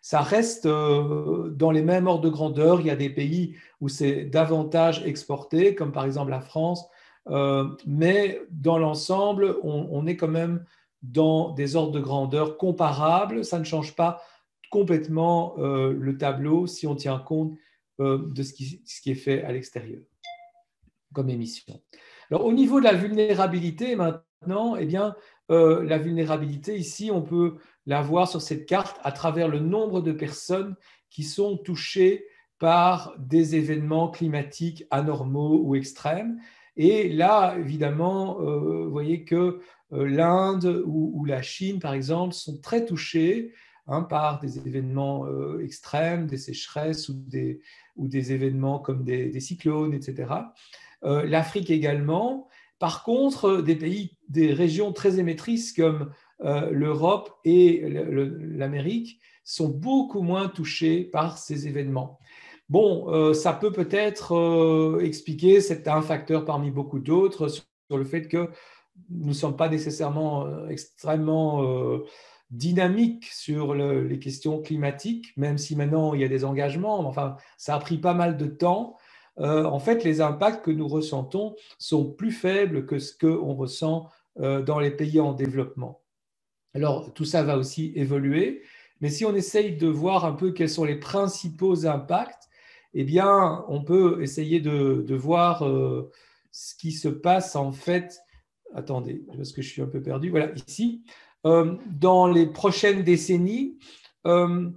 Ça reste dans les mêmes ordres de grandeur. Il y a des pays où c'est davantage exporté, comme par exemple la France. Mais dans l'ensemble, on est quand même dans des ordres de grandeur comparables. Ça ne change pas complètement le tableau si on tient compte de ce qui est fait à l'extérieur comme émission. Alors, au niveau de la vulnérabilité, maintenant, eh bien, la vulnérabilité, ici, on peut la voir sur cette carte à travers le nombre de personnes qui sont touchées par des événements climatiques anormaux ou extrêmes. Et là, évidemment, vous voyez que l'Inde ou la Chine, par exemple, sont très touchées par des événements extrêmes, des sécheresses ou des événements comme des cyclones, etc. L'Afrique également. Par contre, des régions très émettrices comme l'Europe et l'Amérique sont beaucoup moins touchées par ces événements. Bon, ça peut-être expliquer, c'est un facteur parmi beaucoup d'autres, sur le fait que nous ne sommes pas nécessairement extrêmement dynamiques sur les questions climatiques, même si maintenant il y a des engagements, mais enfin, ça a pris pas mal de temps. En fait, les impacts que nous ressentons sont plus faibles que ce qu'on ressent dans les pays en développement. Alors, tout ça va aussi évoluer, mais si on essaye de voir un peu quels sont les principaux impacts, eh bien, on peut essayer de voir ce qui se passe en fait. Attendez, parce que je suis un peu perdu. Voilà, ici. Dans les prochaines décennies, on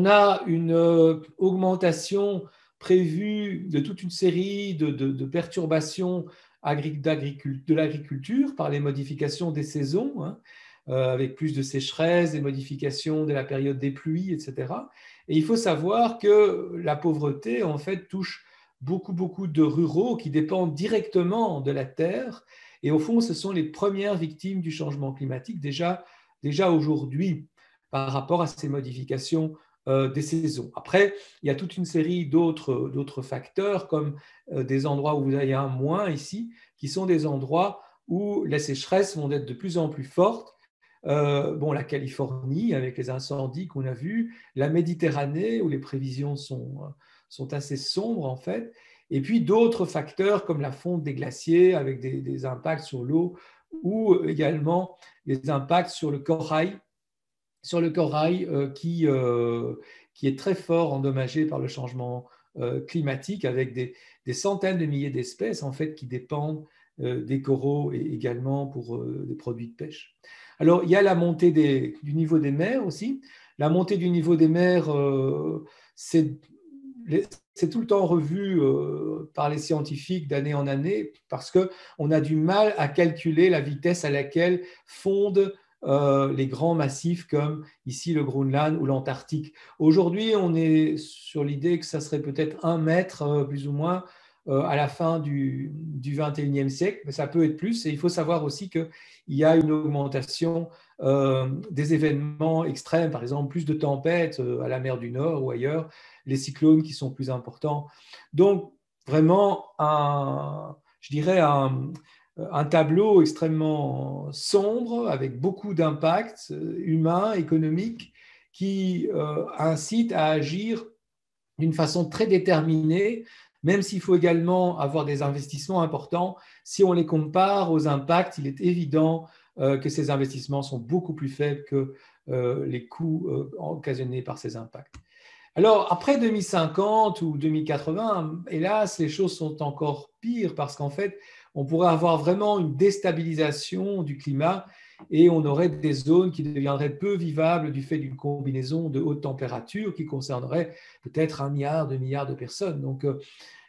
a une augmentation prévue de toute une série de perturbations de l'agriculture par les modifications des saisons, avec plus de sécheresse, des modifications de la période des pluies, etc. Et il faut savoir que la pauvreté, en fait, touche beaucoup de ruraux qui dépendent directement de la terre. Et au fond, ce sont les premières victimes du changement climatique déjà aujourd'hui par rapport à ces modifications des saisons. Après, il y a toute une série d'autres facteurs, comme des endroits où vous avez un moins ici, qui sont des endroits où les sécheresses vont être de plus en plus fortes. La Californie, avec les incendies qu'on a vus, la Méditerranée, où les prévisions sont assez sombres, en fait, et puis d'autres facteurs comme la fonte des glaciers, avec des impacts sur l'eau, ou également les impacts sur le corail, qui est très fort endommagé par le changement climatique, avec des centaines de milliers d'espèces en fait, qui dépendent des coraux et également pour des produits de pêche. Alors, il y a la montée du niveau des mers aussi. La montée du niveau des mers, c'est tout le temps revu par les scientifiques d'année en année parce qu'on a du mal à calculer la vitesse à laquelle fondent les grands massifs comme ici le Groenland ou l'Antarctique. Aujourd'hui, on est sur l'idée que ça serait peut-être 1 mètre plus ou moins à la fin du 21e siècle, mais ça peut être plus. Et il faut savoir aussi qu'il y a une augmentation des événements extrêmes, par exemple plus de tempêtes à la mer du Nord ou ailleurs, les cyclones qui sont plus importants. Donc, vraiment, je dirais un tableau extrêmement sombre avec beaucoup d'impacts humains, économiques, qui incite à agir d'une façon très déterminée, même s'il faut également avoir des investissements importants. Si on les compare aux impacts, il est évident que ces investissements sont beaucoup plus faibles que les coûts occasionnés par ces impacts. Alors, après 2050 ou 2080, hélas, les choses sont encore pires parce qu'en fait, on pourrait avoir vraiment une déstabilisation du climat et on aurait des zones qui deviendraient peu vivables du fait d'une combinaison de haute température qui concernerait peut-être 1 milliard, 2 milliards de personnes. Donc,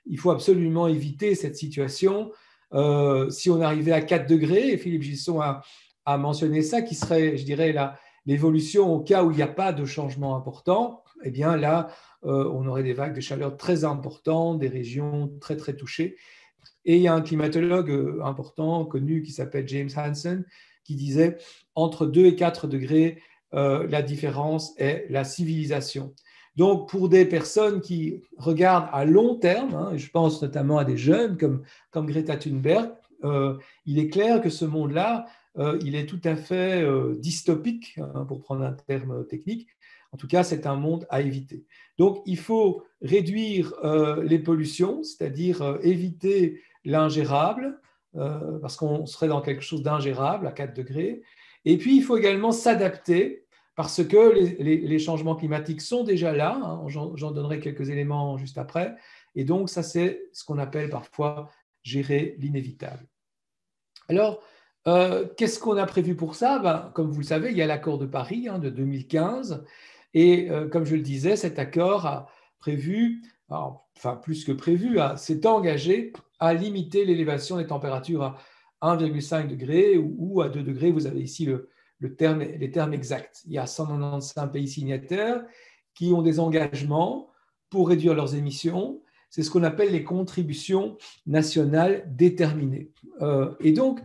il faut absolument éviter cette situation. Si on arrivait à 4 degrés, et Philippe Gisson a mentionné ça, qui serait, je dirais, l'évolution au cas où il n'y a pas de changement important, eh bien là, on aurait des vagues de chaleur très importantes, des régions très, très touchées. Et il y a un climatologue important, connu, qui s'appelle James Hansen, qui disait entre 2 et 4 degrés, la différence est la civilisation. Donc, pour des personnes qui regardent à long terme, hein, je pense notamment à des jeunes comme Greta Thunberg, il est clair que ce monde-là, il est tout à fait dystopique, hein, pour prendre un terme technique. En tout cas, c'est un monde à éviter. Donc, il faut réduire les pollutions, c'est-à-dire éviter l'ingérable, parce qu'on serait dans quelque chose d'ingérable à 4 degrés. Et puis, il faut également s'adapter, parce que les changements climatiques sont déjà là, hein, j'en donnerai quelques éléments juste après, et donc ça c'est ce qu'on appelle parfois gérer l'inévitable. Alors, qu'est-ce qu'on a prévu pour ça? Ben, comme vous le savez, il y a l'accord de Paris, hein, de 2015, et comme je le disais, cet accord a prévu, enfin plus que prévu, s'est engagé à limiter l'élévation des températures à 1,5 degré ou à 2 degrés, vous avez ici les termes exacts. Il y a 195 pays signataires qui ont des engagements pour réduire leurs émissions. C'est ce qu'on appelle les contributions nationales déterminées. Et donc,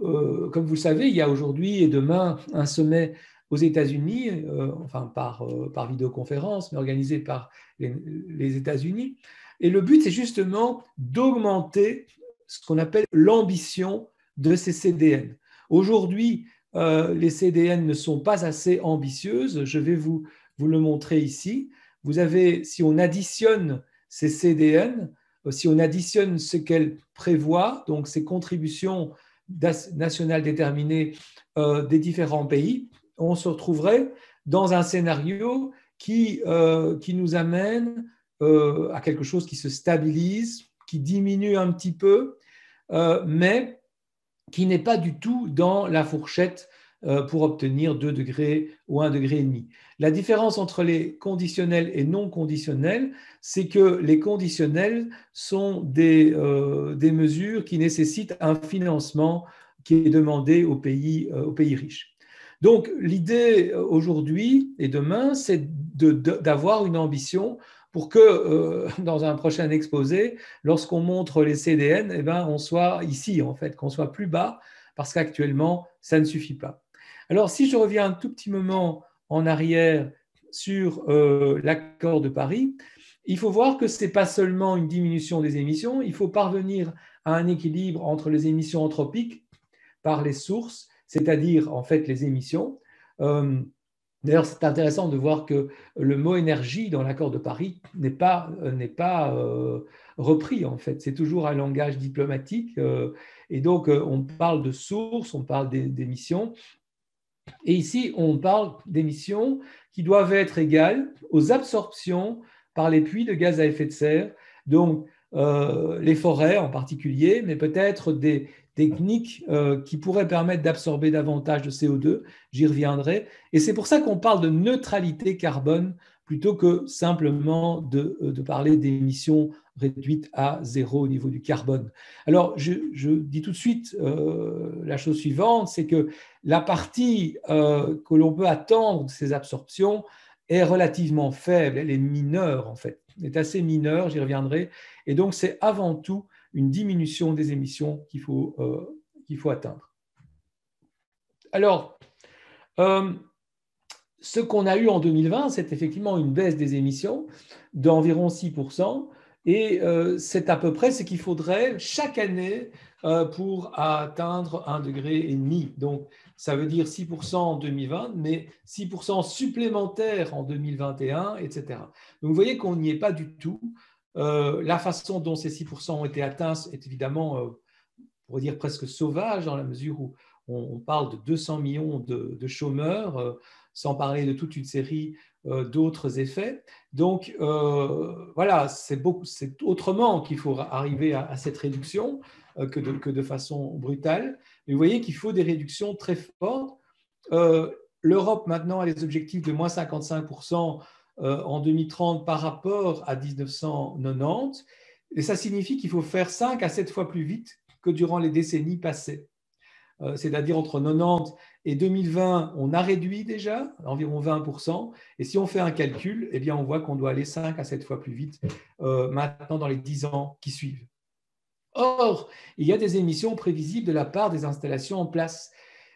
comme vous le savez, il y a aujourd'hui et demain un sommet aux États-Unis, enfin par vidéoconférence, mais organisé par les États-Unis. Et le but, c'est justement d'augmenter ce qu'on appelle l'ambition de ces CDN. Aujourd'hui, les CDN ne sont pas assez ambitieuses. Je vais vous le montrer ici. Vous avez, si on additionne ces CDN, si on additionne ce qu'elles prévoient, donc ces contributions nationales déterminées des différents pays, on se retrouverait dans un scénario qui nous amène à quelque chose qui se stabilise, qui diminue un petit peu, mais qui n'est pas du tout dans la fourchette pour obtenir 2 degrés ou 1,5 degré. La différence entre les conditionnels et non conditionnels, c'est que les conditionnels sont des mesures qui nécessitent un financement qui est demandé aux pays riches. Donc, l'idée aujourd'hui et demain, c'est d'avoir une ambition pour que, dans un prochain exposé, lorsqu'on montre les CDN, eh ben, on soit ici, en fait, qu'on soit plus bas, parce qu'actuellement, ça ne suffit pas. Alors, si je reviens un tout petit moment en arrière sur l'accord de Paris, il faut voir que ce n'est pas seulement une diminution des émissions, il faut parvenir à un équilibre entre les émissions anthropiques par les sources, c'est-à-dire en fait les émissions. D'ailleurs, c'est intéressant de voir que le mot énergie dans l'accord de Paris n'est pas repris, en fait. C'est toujours un langage diplomatique. Et donc, on parle de sources, on parle d'émissions. Et ici, on parle d'émissions qui doivent être égales aux absorptions par les puits de gaz à effet de serre, donc les forêts en particulier, mais peut-être des techniques qui pourraient permettre d'absorber davantage de CO2, j'y reviendrai. Et c'est pour ça qu'on parle de neutralité carbone plutôt que simplement de parler d'émissions réduites à zéro au niveau du carbone. Alors, je dis tout de suite la chose suivante, c'est que la partie que l'on peut attendre de ces absorptions est relativement faible, elle est mineure en fait, elle est assez mineure, j'y reviendrai. Et donc, c'est avant tout une diminution des émissions qu'il faut atteindre. Alors, ce qu'on a eu en 2020, c'est effectivement une baisse des émissions d'environ 6%. Et c'est à peu près ce qu'il faudrait chaque année pour atteindre 1,5 degré. Donc, ça veut dire 6% en 2020, mais 6% supplémentaires en 2021, etc. Donc, vous voyez qu'on n'y est pas du tout. La façon dont ces 6% ont été atteints est évidemment, on pourrait dire presque sauvage, dans la mesure où on parle de 200 millions de chômeurs, sans parler de toute une série d'autres effets. Donc, voilà, c'est autrement qu'il faut arriver à cette réduction que de façon brutale. Mais vous voyez qu'il faut des réductions très fortes. L'Europe, maintenant, a des objectifs de moins 55% en 2030 par rapport à 1990. Et ça signifie qu'il faut faire 5 à 7 fois plus vite que durant les décennies passées. C'est-à-dire entre 90 et 2020, on a réduit déjà environ 20%. Et si on fait un calcul, eh bien, on voit qu'on doit aller 5 à 7 fois plus vite maintenant dans les 10 ans qui suivent. Or, il y a des émissions prévisibles de la part des installations en place.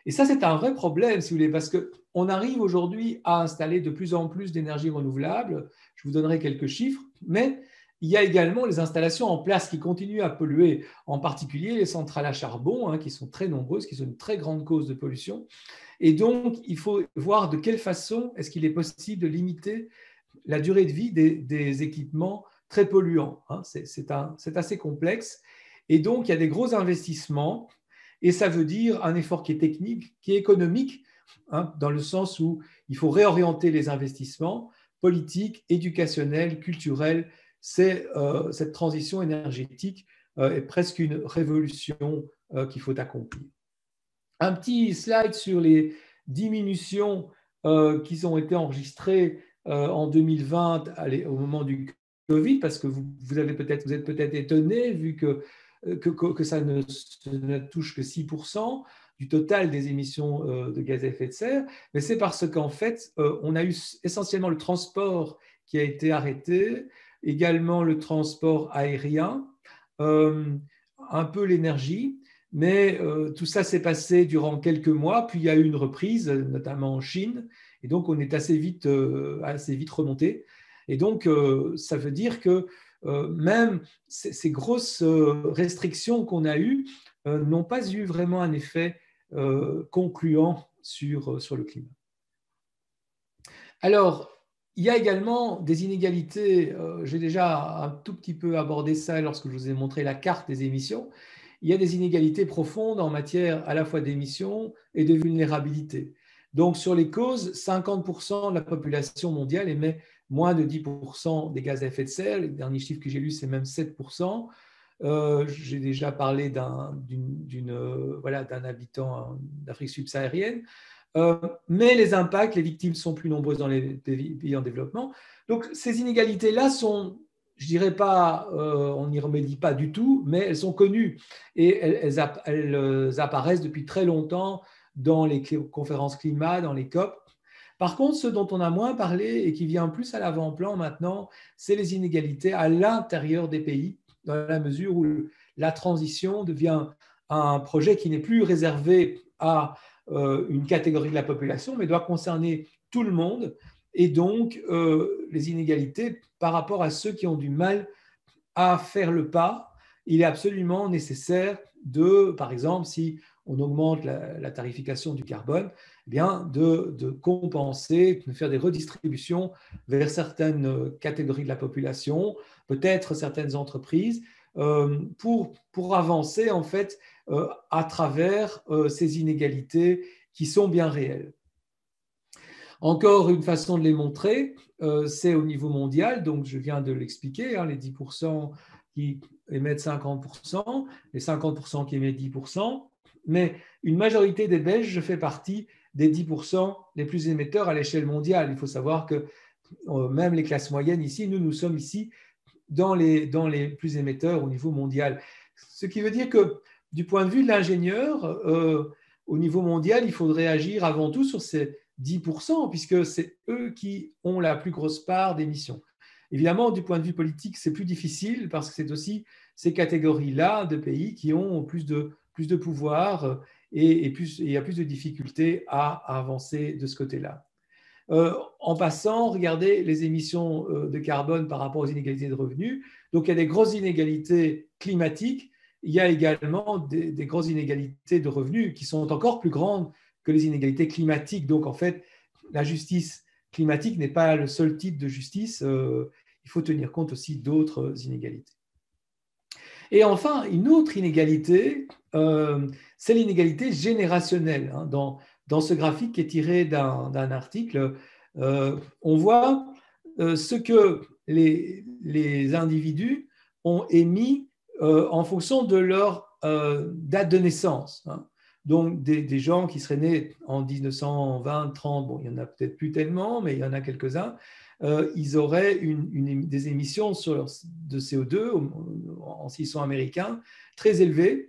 Et ça, c'est un vrai problème, si vous voulez, parce qu'on arrive aujourd'hui à installer de plus en plus d'énergie renouvelable. Je vous donnerai quelques chiffres, mais il y a également les installations en place qui continuent à polluer, en particulier les centrales à charbon, qui sont très nombreuses, qui sont une très grande cause de pollution. Et donc, il faut voir de quelle façon est-ce qu'il est possible de limiter la durée de vie des équipements très polluants. C'est assez complexe. Et donc, il y a des gros investissements, et ça veut dire un effort qui est technique, qui est économique, dans le sens où il faut réorienter les investissements politiques, éducationnels, culturels. Cette transition énergétique est presque une révolution qu'il faut accomplir. Un petit slide sur les diminutions qui ont été enregistrées en 2020 au moment du Covid, parce que vous êtes peut-être étonné vu que ça ne touche que 6% du total des émissions de gaz à effet de serre, mais c'est parce qu'en fait, on a eu essentiellement le transport qui a été arrêté, également le transport aérien, un peu l'énergie, mais tout ça s'est passé durant quelques mois, puis il y a eu une reprise, notamment en Chine, et donc on est assez vite remonté. Et donc, ça veut dire que même ces grosses restrictions qu'on a eues n'ont pas eu vraiment un effet concluant sur le climat. Alors, il y a également des inégalités, j'ai déjà un tout petit peu abordé ça lorsque je vous ai montré la carte des émissions. Il y a des inégalités profondes en matière à la fois d'émissions et de vulnérabilité. Donc, sur les causes, 50% de la population mondiale émet moins de 10% des gaz à effet de serre. Les derniers chiffres que j'ai lus, c'est même 7%. J'ai déjà parlé d'un habitant d'Afrique subsaharienne. Mais les impacts, les victimes sont plus nombreuses dans les pays en développement. Donc, ces inégalités-là sont, je dirais pas, on n'y remédie pas du tout, mais elles sont connues et elles apparaissent depuis très longtemps dans les conférences climat, dans les COP. Par contre, ce dont on a moins parlé et qui vient plus à l'avant-plan maintenant, c'est les inégalités à l'intérieur des pays, dans la mesure où la transition devient un projet qui n'est plus réservé à une catégorie de la population, mais doit concerner tout le monde. Et donc, les inégalités par rapport à ceux qui ont du mal à faire le pas, il est absolument nécessaire par exemple, si on augmente la tarification du carbone, eh bien de compenser, de faire des redistributions vers certaines catégories de la population, peut-être certaines entreprises, pour avancer en fait à travers ces inégalités qui sont bien réelles. Encore une façon de les montrer, c'est au niveau mondial, donc je viens de l'expliquer, les 10% qui émettent 50%, les 50% qui émettent 10%, mais une majorité des Belges, je fais partie des 10% les plus émetteurs à l'échelle mondiale. Il faut savoir que même les classes moyennes ici, nous sommes ici dans les plus émetteurs au niveau mondial. Ce qui veut dire que du point de vue de l'ingénieur, au niveau mondial, il faudrait agir avant tout sur ces 10%, puisque c'est eux qui ont la plus grosse part d'émissions. Évidemment, du point de vue politique, c'est plus difficile parce que c'est aussi ces catégories-là de pays qui ont plus de pouvoir et il y a plus de difficultés à avancer de ce côté-là. En passant, regardez les émissions de carbone par rapport aux inégalités de revenus. Donc, il y a des grosses inégalités climatiques. Il y a également des grosses inégalités de revenus qui sont encore plus grandes que les inégalités climatiques. Donc, en fait, la justice climatique n'est pas le seul type de justice. Il faut tenir compte aussi d'autres inégalités. Et enfin, une autre inégalité, c'est l'inégalité générationnelle. Hein. Dans ce graphique qui est tiré d'un article, on voit ce que les individus ont émis en fonction de leur date de naissance. Hein. Donc, des gens qui seraient nés en 1920, 30, bon, il n'y en a peut-être plus tellement, mais il y en a quelques-uns, ils auraient des émissions de CO2, s'ils sont américains, très élevées.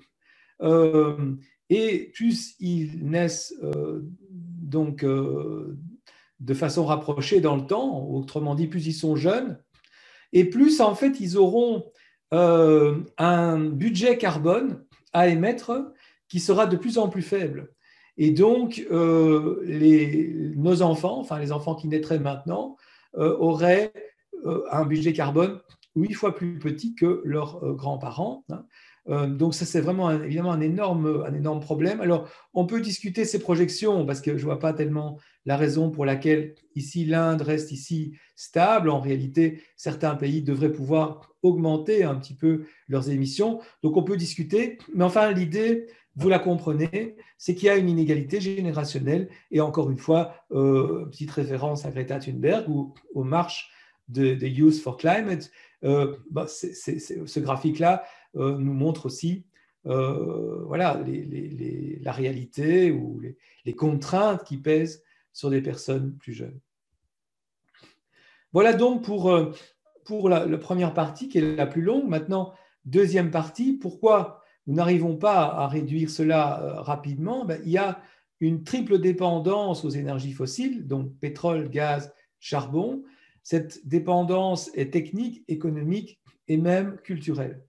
Et plus ils naissent de façon rapprochée dans le temps, autrement dit, plus ils sont jeunes, et plus en fait ils auront un budget carbone à émettre qui sera de plus en plus faible. Et donc, nos enfants, enfin les enfants qui naîtraient maintenant, auraient un budget carbone 8 fois plus petit que leurs grands-parents. Hein. Donc, ça, c'est vraiment évidemment un énorme problème. Alors, on peut discuter ces projections parce que je ne vois pas tellement la raison pour laquelle ici l'Inde reste ici stable. En réalité, certains pays devraient pouvoir augmenter un petit peu leurs émissions. Donc, on peut discuter. Mais enfin, l'idée, vous la comprenez, c'est qu'il y a une inégalité générationnelle. Et encore une fois, petite référence à Greta Thunberg ou aux marches de Youth for Climate. Ce graphique-là nous montre aussi voilà, la réalité ou les contraintes qui pèsent sur des personnes plus jeunes. Voilà donc pour la première partie qui est la plus longue. Maintenant, deuxième partie, pourquoi nous n'arrivons pas à réduire cela rapidement? Il y a une triple dépendance aux énergies fossiles, donc pétrole, gaz, charbon. Cette dépendance est technique, économique et même culturelle.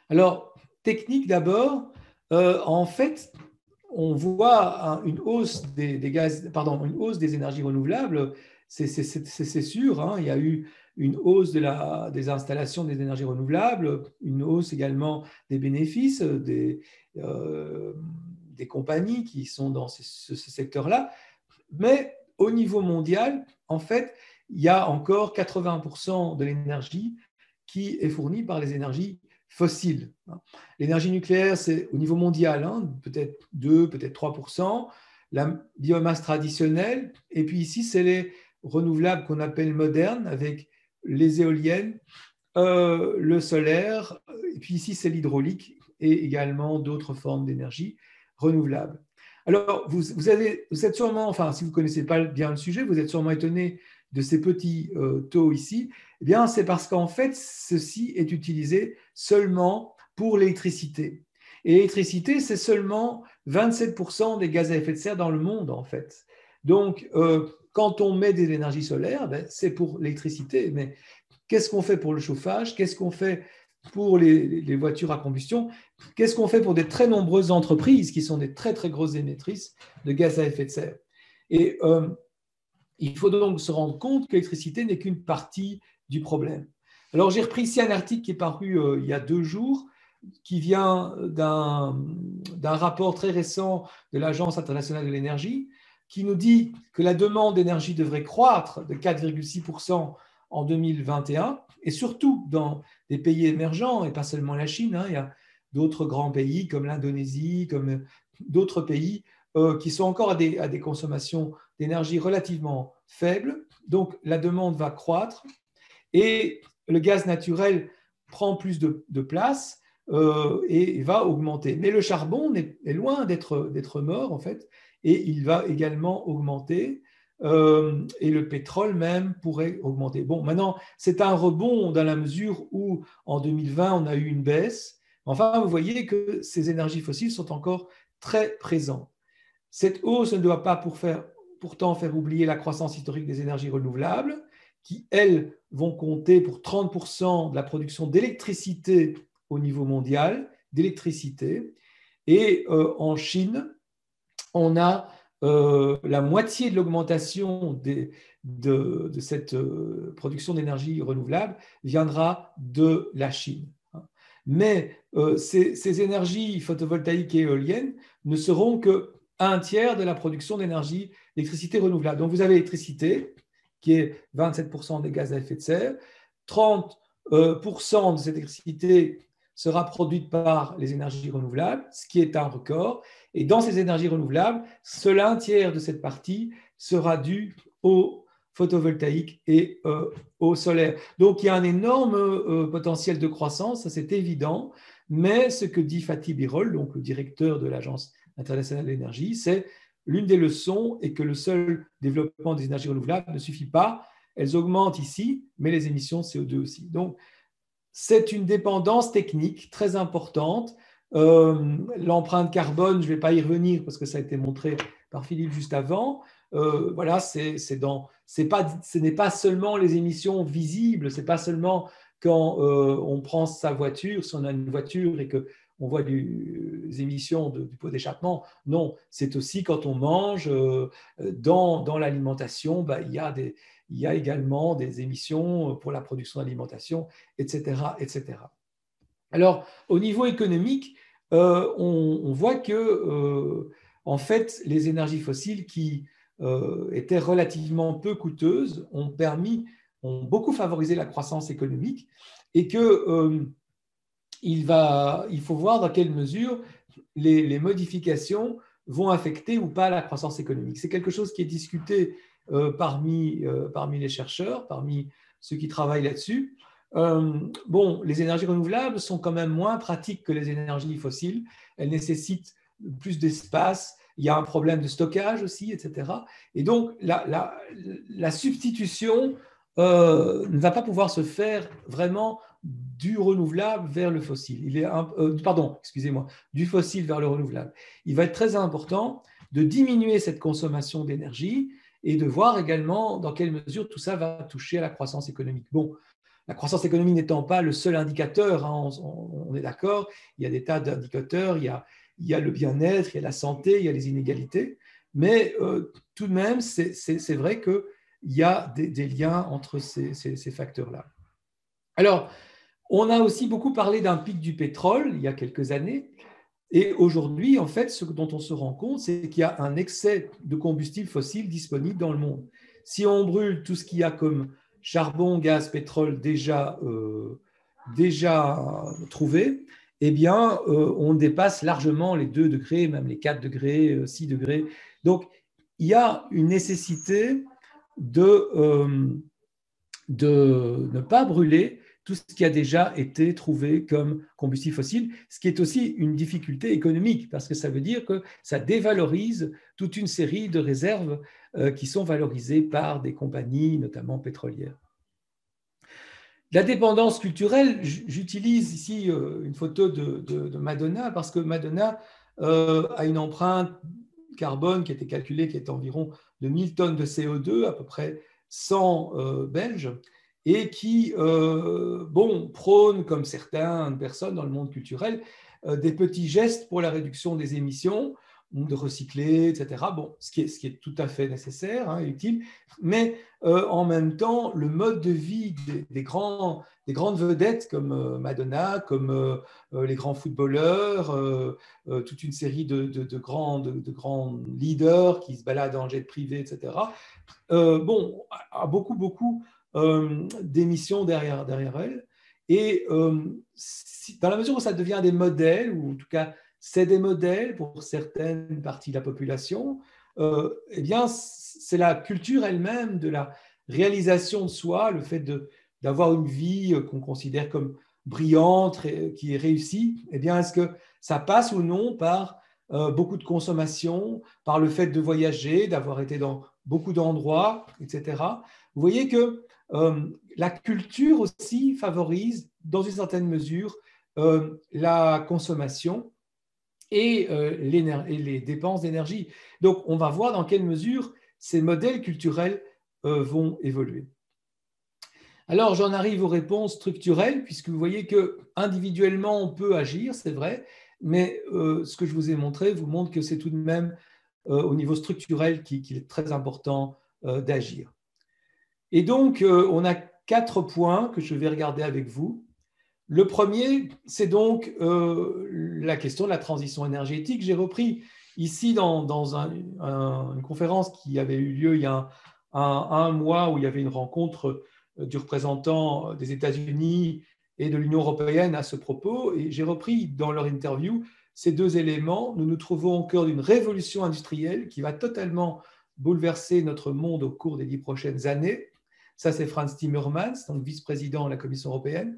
Alors, technique d'abord, en fait, on voit une hausse une hausse des énergies renouvelables, c'est sûr. Hein, il y a eu une hausse des installations des énergies renouvelables, une hausse également des bénéfices des compagnies qui sont dans ce secteur-là. Mais au niveau mondial, en fait, il y a encore 80% de l'énergie qui est fournie par les énergies fossiles. L'énergie nucléaire, c'est au niveau mondial, hein, peut-être 2, peut-être 3%. La biomasse traditionnelle, et puis ici, c'est les renouvelables qu'on appelle modernes, avec les éoliennes, le solaire, et puis ici, c'est l'hydraulique et également d'autres formes d'énergie renouvelable. Alors, vous êtes sûrement, enfin, si vous ne connaissez pas bien le sujet, vous êtes sûrement étonné de ces petits taux ici. Eh bien, c'est parce qu'en fait, ceci est utilisé seulement pour l'électricité. Et l'électricité, c'est seulement 27% des gaz à effet de serre dans le monde, en fait. Donc, quand on met de l'énergie solaire, c'est pour l'électricité. Mais qu'est-ce qu'on fait pour le chauffage? Qu'est-ce qu'on fait pour les voitures à combustion? Qu'est-ce qu'on fait pour des très nombreuses entreprises qui sont des très, très grosses émettrices de gaz à effet de serre? Et il faut donc se rendre compte que l'électricité n'est qu'une partie du problème. Alors, j'ai repris ici un article qui est paru il y a 2 jours, qui vient d'un rapport très récent de l'Agence internationale de l'énergie, qui nous dit que la demande d'énergie devrait croître de 4,6% en 2021, et surtout dans des pays émergents, et pas seulement la Chine. Hein, il y a d'autres grands pays comme l'Indonésie, comme d'autres pays qui sont encore à des consommations d'énergie relativement faibles. Donc, la demande va croître et le gaz naturel prend plus de place et va augmenter. Mais le charbon est loin d'être mort, en fait, et il va également augmenter. Et le pétrole même pourrait augmenter. Bon, maintenant, c'est un rebond dans la mesure où, en 2020, on a eu une baisse. Enfin, vous voyez que ces énergies fossiles sont encore très présentes. Cette hausse ne doit pas pourtant faire oublier la croissance historique des énergies renouvelables, qui, elles, vont compter pour 30% de la production d'électricité au niveau mondial, d'électricité. Et en Chine, on a la moitié de l'augmentation de cette production d'énergie renouvelable viendra de la Chine. Mais ces énergies photovoltaïques et éoliennes ne seront que 1/3 de la production d'électricité renouvelable. Donc vous avez l'électricité, qui est 27% des gaz à effet de serre, 30 de cette électricité sera produite par les énergies renouvelables, ce qui est un record. Et dans ces énergies renouvelables, seul un tiers de cette partie sera due au photovoltaïque et au solaire. Donc, il y a un énorme potentiel de croissance, ça c'est évident, mais ce que dit Fatih Birol, donc le directeur de l'Agence internationale de l'énergie, c'est l'une des leçons est que le seul développement des énergies renouvelables ne suffit pas. Elles augmentent ici, mais les émissions de CO2 aussi. Donc, c'est une dépendance technique très importante. L'empreinte carbone, je ne vais pas y revenir parce que ça a été montré par Philippe juste avant. Voilà, ce n'est pas seulement les émissions visibles, ce n'est pas seulement quand on prend sa voiture, si on a une voiture et qu'on voit des émissions du pot d'échappement. Non, c'est aussi quand on mange, dans l'alimentation, il y a également des émissions pour la production d'alimentation, etc., etc. Alors, au niveau économique, on voit que, en fait, les énergies fossiles qui étaient relativement peu coûteuses ont beaucoup favorisé la croissance économique et que il faut voir dans quelle mesure les modifications vont affecter ou pas la croissance économique. C'est quelque chose qui est discuté parmi les chercheurs, parmi ceux qui travaillent là-dessus. Les énergies renouvelables sont quand même moins pratiques que les énergies fossiles. Elles nécessitent plus d'espace. Il y a un problème de stockage aussi, etc. Et donc, la substitution ne va pas pouvoir se faire vraiment du renouvelable vers le fossile. Du fossile vers le renouvelable. Il va être très important de diminuer cette consommation d'énergie et de voir également dans quelle mesure tout ça va toucher à la croissance économique. Bon, la croissance économique n'étant pas le seul indicateur, hein, on est d'accord, il y a des tas d'indicateurs, il y a le bien-être, il y a la santé, il y a les inégalités, mais tout de même, c'est vrai qu'il y a des liens entre ces facteurs-là. Alors, on a aussi beaucoup parlé d'un pic du pétrole il y a quelques années, et aujourd'hui, en fait, ce dont on se rend compte, c'est qu'il y a un excès de combustibles fossiles disponibles dans le monde. Si on brûle tout ce qu'il y a comme charbon, gaz, pétrole déjà trouvé, eh bien, on dépasse largement les 2 degrés, même les 4 degrés, 6 degrés. Donc, il y a une nécessité de ne pas brûler tout ce qui a déjà été trouvé comme combustible fossile, ce qui est aussi une difficulté économique, parce que ça veut dire que ça dévalorise toute une série de réserves qui sont valorisées par des compagnies, notamment pétrolières. La dépendance culturelle, j'utilise ici une photo de Madonna, parce que Madonna a une empreinte carbone qui a été calculée, qui est environ de 1000 tonnes de CO2, à peu près 100 belges, et qui prône, comme certaines personnes dans le monde culturel, des petits gestes pour la réduction des émissions, de recycler, etc. Bon, ce qui est tout à fait nécessaire, hein, utile, mais en même temps, le mode de vie des grandes vedettes comme Madonna, comme les grands footballeurs, toute une série de grands leaders qui se baladent en jet privé, etc., a beaucoup d'émissions derrière elles. Et dans la mesure où ça devient des modèles, ou en tout cas c'est des modèles pour certaines parties de la population, eh bien c'est la culture elle-même de la réalisation de soi, le fait d'avoir une vie qu'on considère comme brillante, qui est réussie. Eh bien, est-ce que ça passe ou non par beaucoup de consommation, par le fait de voyager, d'avoir été dans beaucoup d'endroits, etc. Vous voyez que la culture aussi favorise, dans une certaine mesure, la consommation et les dépenses d'énergie. Donc, on va voir dans quelle mesure ces modèles culturels vont évoluer. Alors, j'en arrive aux réponses structurelles, puisque vous voyez qu'individuellement, on peut agir, c'est vrai, mais ce que je vous ai montré vous montre que c'est tout de même au niveau structurel qu'il est très important d'agir. Et donc, on a 4 points que je vais regarder avec vous. Le premier, c'est donc la question de la transition énergétique. J'ai repris ici dans une conférence qui avait eu lieu il y a un mois, où il y avait une rencontre du représentant des États-Unis et de l'Union européenne à ce propos, et j'ai repris dans leur interview ces deux éléments. Nous nous trouvons au cœur d'une révolution industrielle qui va totalement bouleverser notre monde au cours des 10 prochaines années. Ça, c'est Frans Timmermans, donc vice-président de la Commission européenne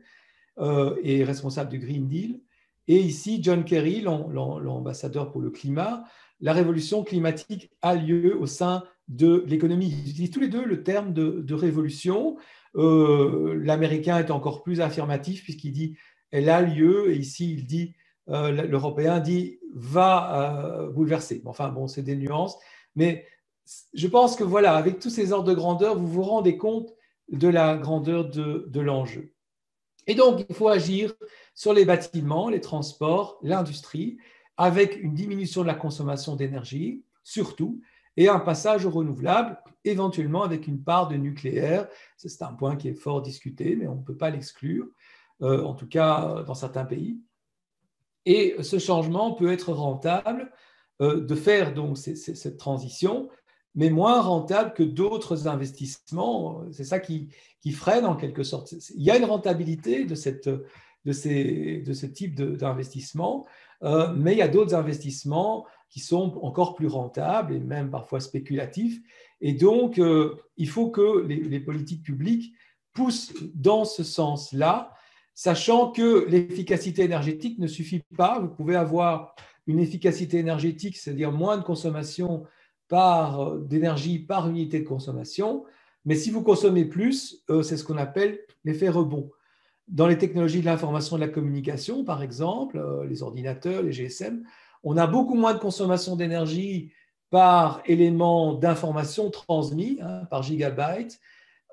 et responsable du Green Deal. Et ici, John Kerry, l'ambassadeur pour le climat. La révolution climatique a lieu au sein de l'économie. Ils utilisent tous les deux le terme de révolution. L'Américain est encore plus affirmatif puisqu'il dit « elle a lieu » et ici, il dit l'Européen dit « va bouleverser ». Enfin, bon, c'est des nuances. Mais je pense que voilà, avec tous ces ordres de grandeur, vous vous rendez compte de la grandeur de l'enjeu. Et donc, il faut agir sur les bâtiments, les transports, l'industrie, avec une diminution de la consommation d'énergie, surtout, et un passage au renouvelable, éventuellement avec une part de nucléaire. C'est un point qui est fort discuté, mais on ne peut pas l'exclure, en tout cas dans certains pays. Et ce changement peut être rentable de faire donc cette transition, mais moins rentable que d'autres investissements. C'est ça qui freine en quelque sorte. Il y a une rentabilité de ce type d'investissement, mais il y a d'autres investissements qui sont encore plus rentables et même parfois spéculatifs. Et donc, il faut que les politiques publiques poussent dans ce sens-là, sachant que l'efficacité énergétique ne suffit pas. Vous pouvez avoir une efficacité énergétique, c'est-à-dire moins de consommation d'énergie par unité de consommation, mais si vous consommez plus, c'est ce qu'on appelle l'effet rebond. Dans les technologies de l'information et de la communication, par exemple, les ordinateurs, les GSM, on a beaucoup moins de consommation d'énergie par élément d'information transmis, par gigabyte.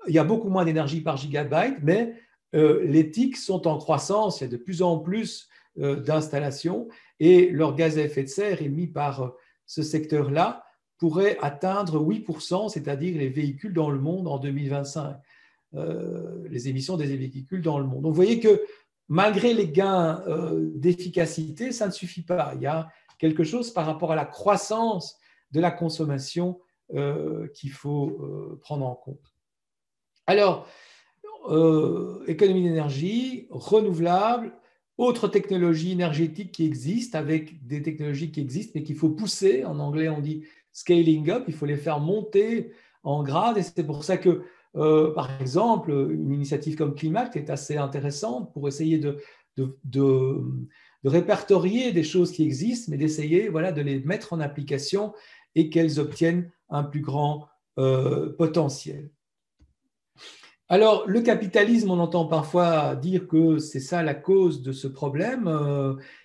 Il y a beaucoup moins d'énergie par gigabyte, mais les TIC sont en croissance. Il y a de plus en plus d'installations et leur gaz à effet de serre émis par ce secteur-là pourrait atteindre 8%, c'est-à-dire les véhicules dans le monde en 2025, les émissions des véhicules dans le monde. Donc, vous voyez que malgré les gains d'efficacité, ça ne suffit pas. Il y a quelque chose par rapport à la croissance de la consommation qu'il faut prendre en compte. Alors, économie d'énergie, renouvelable, autres technologies énergétiques qui existent, avec des technologies qui existent, mais qu'il faut pousser. En anglais, on dit scaling up, il faut les faire monter en grade. Et c'est pour ça que, par exemple, une initiative comme Climact est assez intéressante pour essayer de répertorier des choses qui existent, mais d'essayer de les mettre en application et qu'elles obtiennent un plus grand potentiel. Alors, le capitalisme, on entend parfois dire que c'est ça la cause de ce problème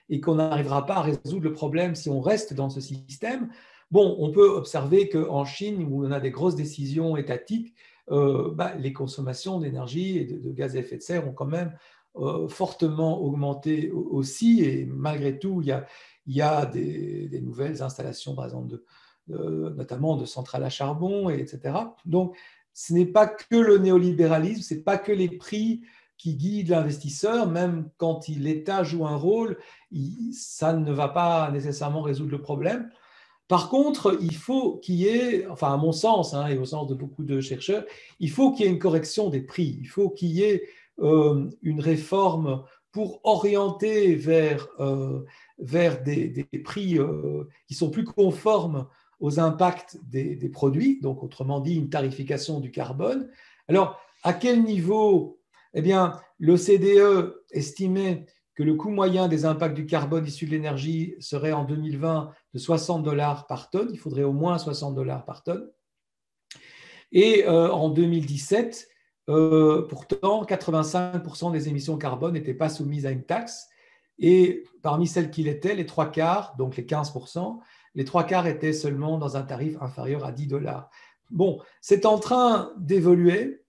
et qu'on n'arrivera pas à résoudre le problème si on reste dans ce système. Bon, on peut observer qu'en Chine, où on a des grosses décisions étatiques, les consommations d'énergie et de gaz à effet de serre ont quand même fortement augmenté aussi. Et malgré tout, il y a des nouvelles installations, par exemple, notamment de centrales à charbon, etc. Donc, ce n'est pas que le néolibéralisme, ce n'est pas que les prix qui guident l'investisseur, même quand l'État joue un rôle, ça ne va pas nécessairement résoudre le problème. Par contre, il faut qu'il y ait, enfin à mon sens, et au sens de beaucoup de chercheurs, il faut qu'il y ait une correction des prix, il faut qu'il y ait une réforme pour orienter vers des prix qui sont plus conformes aux impacts des produits, donc autrement dit une tarification du carbone. Alors, à quel niveau? Eh bien, l'OCDE estimait que le coût moyen des impacts du carbone issu de l'énergie serait en 2020 de $60 par tonne. Il faudrait au moins $60 par tonne. Et en 2017, pourtant, 85% des émissions carbone n'étaient pas soumises à une taxe. Et parmi celles qui l'étaient, les 3/4, donc les 15%, les 3/4 étaient seulement dans un tarif inférieur à $10. Bon, c'est en train d'évoluer.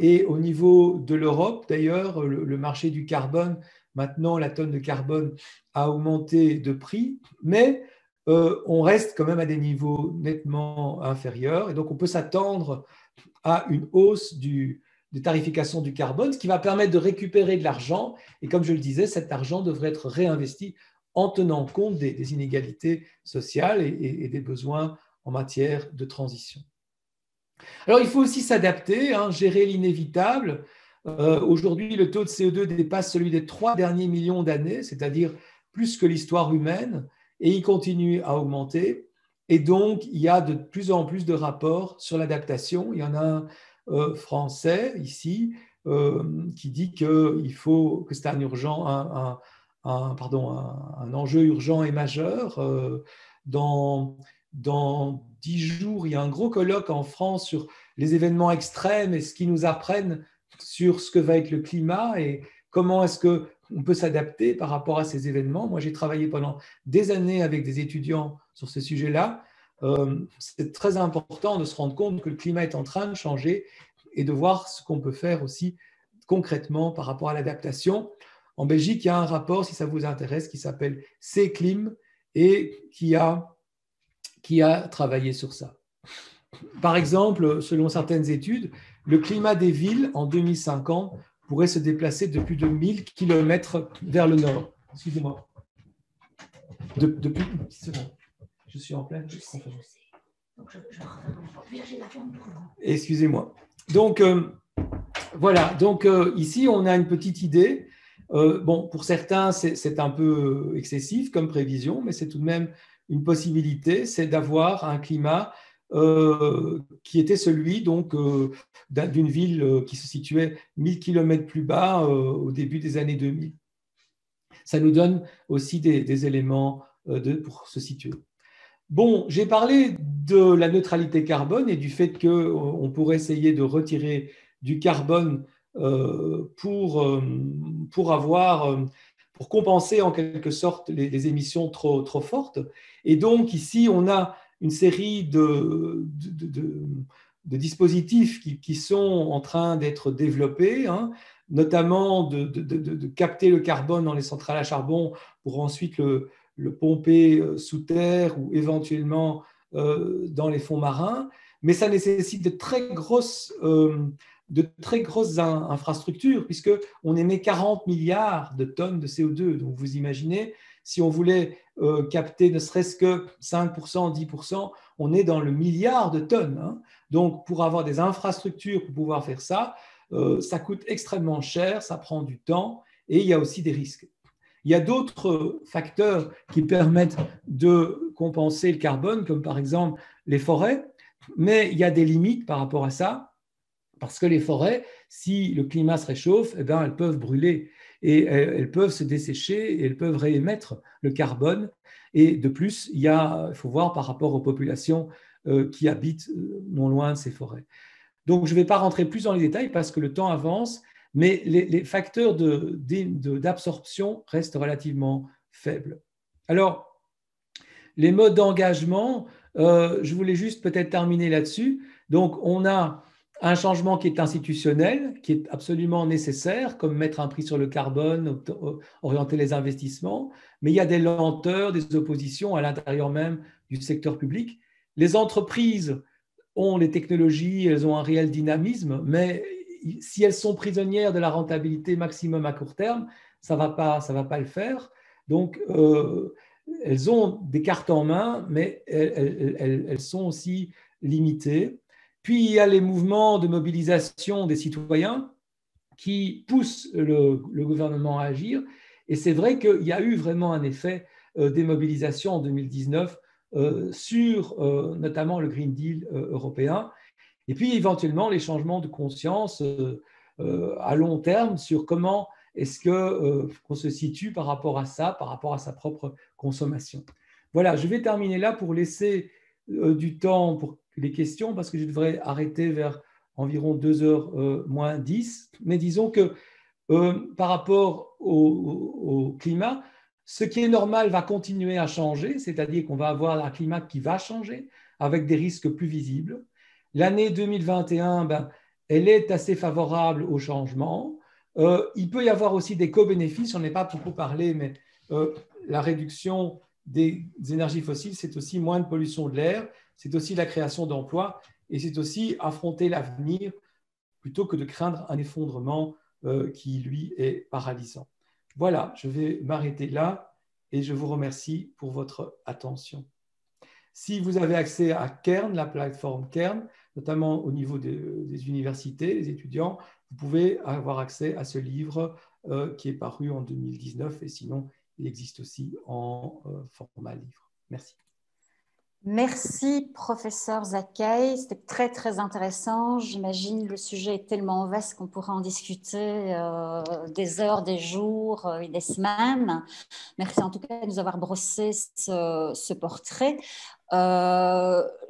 Et au niveau de l'Europe, d'ailleurs, le marché du carbone, maintenant, la tonne de carbone a augmenté de prix, mais on reste quand même à des niveaux nettement inférieurs. Et donc, on peut s'attendre à une hausse des tarifications du carbone, ce qui va permettre de récupérer de l'argent. Et comme je le disais, cet argent devrait être réinvesti en tenant compte des inégalités sociales et des besoins en matière de transition. Alors, il faut aussi s'adapter, hein, gérer l'inévitable. Aujourd'hui, le taux de CO2 dépasse celui des 3 derniers millions d'années, c'est-à-dire plus que l'histoire humaine, et il continue à augmenter. Et donc, il y a de plus en plus de rapports sur l'adaptation. Il y en a un français ici qui dit que c'est un enjeu urgent et majeur. Dans 10 jours, il y a un gros colloque en France sur les événements extrêmes et ce qu'ils nous apprennent sur ce que va être le climat et comment est-ce qu'on peut s'adapter par rapport à ces événements. Moi, j'ai travaillé pendant des années avec des étudiants sur ce sujet-là. C'est très important de se rendre compte que le climat est en train de changer et de voir ce qu'on peut faire aussi concrètement par rapport à l'adaptation. En Belgique, il y a un rapport, si ça vous intéresse, qui s'appelle C-Clim et qui a travaillé sur ça. Par exemple, selon certaines études, le climat des villes en 2050 pourrait se déplacer de plus de 1000 km vers le nord. Excusez-moi. Depuis une petite seconde. Je suis en pleine conférence. Excusez-moi. Donc, voilà. Donc, ici, on a une petite idée. Bon, pour certains, c'est un peu excessif comme prévision, mais c'est tout de même une possibilité, c'est d'avoir un climat qui était celui donc d'une ville qui se situait 1000 km plus bas au début des années 2000. Ça nous donne aussi des éléments pour se situer. Bon, j'ai parlé de la neutralité carbone et du fait qu'on pourrait essayer de retirer du carbone pour compenser en quelque sorte les émissions trop fortes. Et donc ici, on a une série de dispositifs qui sont en train d'être développés, hein, notamment de capter le carbone dans les centrales à charbon pour ensuite le pomper sous terre ou éventuellement dans les fonds marins. Mais ça nécessite de très grosses infrastructures, puisqu'on émet 40 milliards de tonnes de CO2. Donc, vous imaginez, si on voulait capter ne serait-ce que 5%, 10%, on est dans le milliard de tonnes. Hein. Donc, pour avoir des infrastructures pour pouvoir faire ça, ça coûte extrêmement cher, ça prend du temps et il y a aussi des risques. Il y a d'autres facteurs qui permettent de compenser le carbone, comme par exemple les forêts, mais il y a des limites par rapport à ça. Parce que les forêts, si le climat se réchauffe, eh bien, elles peuvent brûler et elles peuvent se dessécher et elles peuvent réémettre le carbone. Et de plus, il faut voir par rapport aux populations qui habitent non loin de ces forêts. Donc, je ne vais pas rentrer plus dans les détails parce que le temps avance, mais les facteurs d'absorption restent relativement faibles. Alors, les modes d'engagement, je voulais juste peut-être terminer là-dessus. Donc, on a un changement qui est institutionnel, qui est absolument nécessaire, comme mettre un prix sur le carbone, orienter les investissements, mais il y a des lenteurs, des oppositions à l'intérieur même du secteur public. Les entreprises ont les technologies, elles ont un réel dynamisme, mais si elles sont prisonnières de la rentabilité maximum à court terme, ça va pas le faire. Donc, elles ont des cartes en main, mais elles sont aussi limitées. Puis, il y a les mouvements de mobilisation des citoyens qui poussent le gouvernement à agir. Et c'est vrai qu'il y a eu vraiment un effet des mobilisations en 2019 sur notamment le Green Deal européen. Et puis, éventuellement, les changements de conscience à long terme sur comment est-ce qu'on se situe par rapport à ça, par rapport à sa propre consommation. Voilà, je vais terminer là pour laisser du temps pour les questions parce que je devrais arrêter vers environ 2h moins 10. Mais disons que par rapport au climat, ce qui est normal va continuer à changer, c'est-à-dire qu'on va avoir un climat qui va changer avec des risques plus visibles. L'année 2021, elle est assez favorable au changement. Il peut y avoir aussi des co-bénéfices, on n'est pas beaucoup parlé, mais la réduction des énergies fossiles, c'est aussi moins de pollution de l'air, c'est aussi la création d'emplois et c'est aussi affronter l'avenir plutôt que de craindre un effondrement qui, lui, est paralysant. Voilà, je vais m'arrêter là et je vous remercie pour votre attention. Si vous avez accès à Cairn, la plateforme Cairn, notamment au niveau des universités, des étudiants, vous pouvez avoir accès à ce livre qui est paru en 2019 et sinon, il existe aussi en format livre. Merci. Merci, professeur Zakei. C'était très, très intéressant. J'imagine le sujet est tellement vaste qu'on pourra en discuter des heures, des jours et des semaines. Merci en tout cas de nous avoir brossé ce portrait.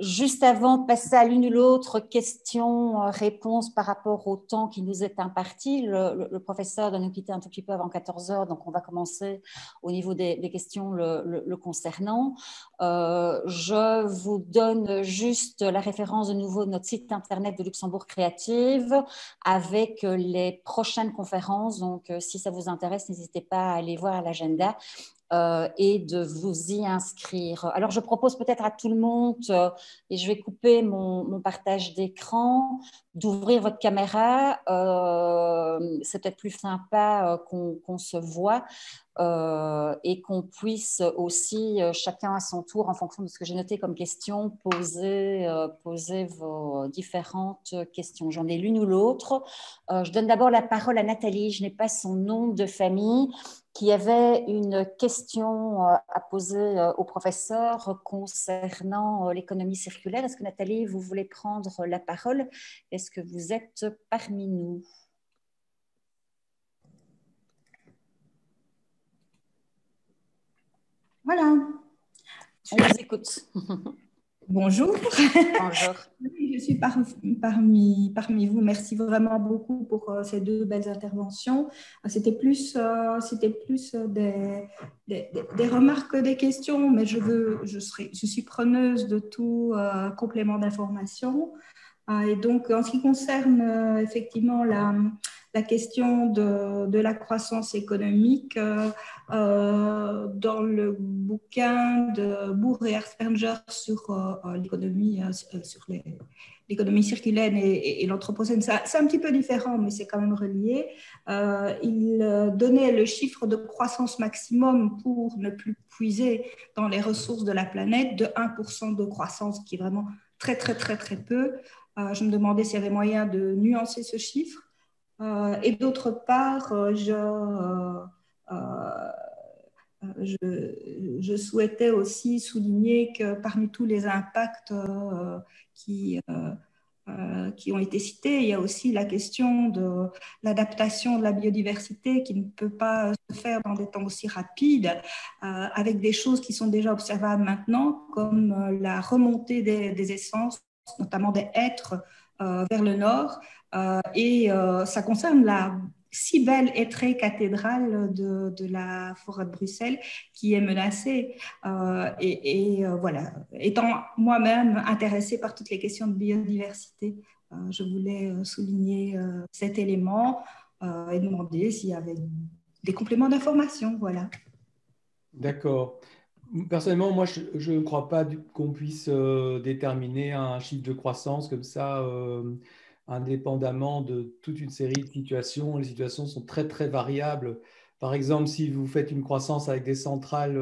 Juste avant de passer à l'une ou l'autre question-réponse par rapport au temps qui nous est imparti, le professeur doit nous quitter un tout petit peu avant 14 heures, donc on va commencer au niveau des questions le concernant. Je vous donne juste la référence de nouveau de notre site internet de Luxembourg Créative avec les prochaines conférences. Donc, si ça vous intéresse, n'hésitez pas à aller voir l'agenda. Et de vous y inscrire. Alors, je propose peut-être à tout le monde, et je vais couper mon partage d'écran, d'ouvrir votre caméra. C'est peut-être plus sympa qu'on se voit et qu'on puisse aussi, chacun à son tour, en fonction de ce que j'ai noté comme question, poser vos différentes questions. J'en ai l'une ou l'autre. Je donne d'abord la parole à Nathalie. Je n'ai pas son nom de famille, qui avait une question à poser au professeur concernant l'économie circulaire. Est-ce que Nathalie, vous voulez prendre la parole? Est-ce que vous êtes parmi nous? Voilà. On vous écoute. Bonjour. Bonjour. Je suis parmi vous. Merci vraiment beaucoup pour ces deux belles interventions. C'était plus des remarques que des questions, mais je suis preneuse de tout complément d'information. Et donc, en ce qui concerne effectivement la question de la croissance économique, dans le bouquin de Bourg et Herzberger sur l'économie, sur l'économie circulaire et l'anthropocène, c'est un petit peu différent, mais c'est quand même relié. Il donnait le chiffre de croissance maximum pour ne plus puiser dans les ressources de la planète de 1% de croissance, qui est vraiment très, très, très, très peu. Je me demandais s'il y avait moyen de nuancer ce chiffre. Et d'autre part, je souhaitais aussi souligner que parmi tous les impacts qui ont été cités, il y a aussi la question de l'adaptation de la biodiversité qui ne peut pas se faire dans des temps aussi rapides, avec des choses qui sont déjà observables maintenant, comme la remontée des essences, notamment des hêtres vers le nord. Et ça concerne la si belle hêtraie cathédrale de la forêt de Bruxelles qui est menacée. Voilà, étant moi-même intéressée par toutes les questions de biodiversité, je voulais souligner cet élément et demander s'il y avait des compléments d'information. Voilà. D'accord. Personnellement, moi, je ne crois pas qu'on puisse déterminer un chiffre de croissance comme ça, indépendamment de toute une série de situations. Les situations sont très, très variables. Par exemple, si vous faites une croissance avec des centrales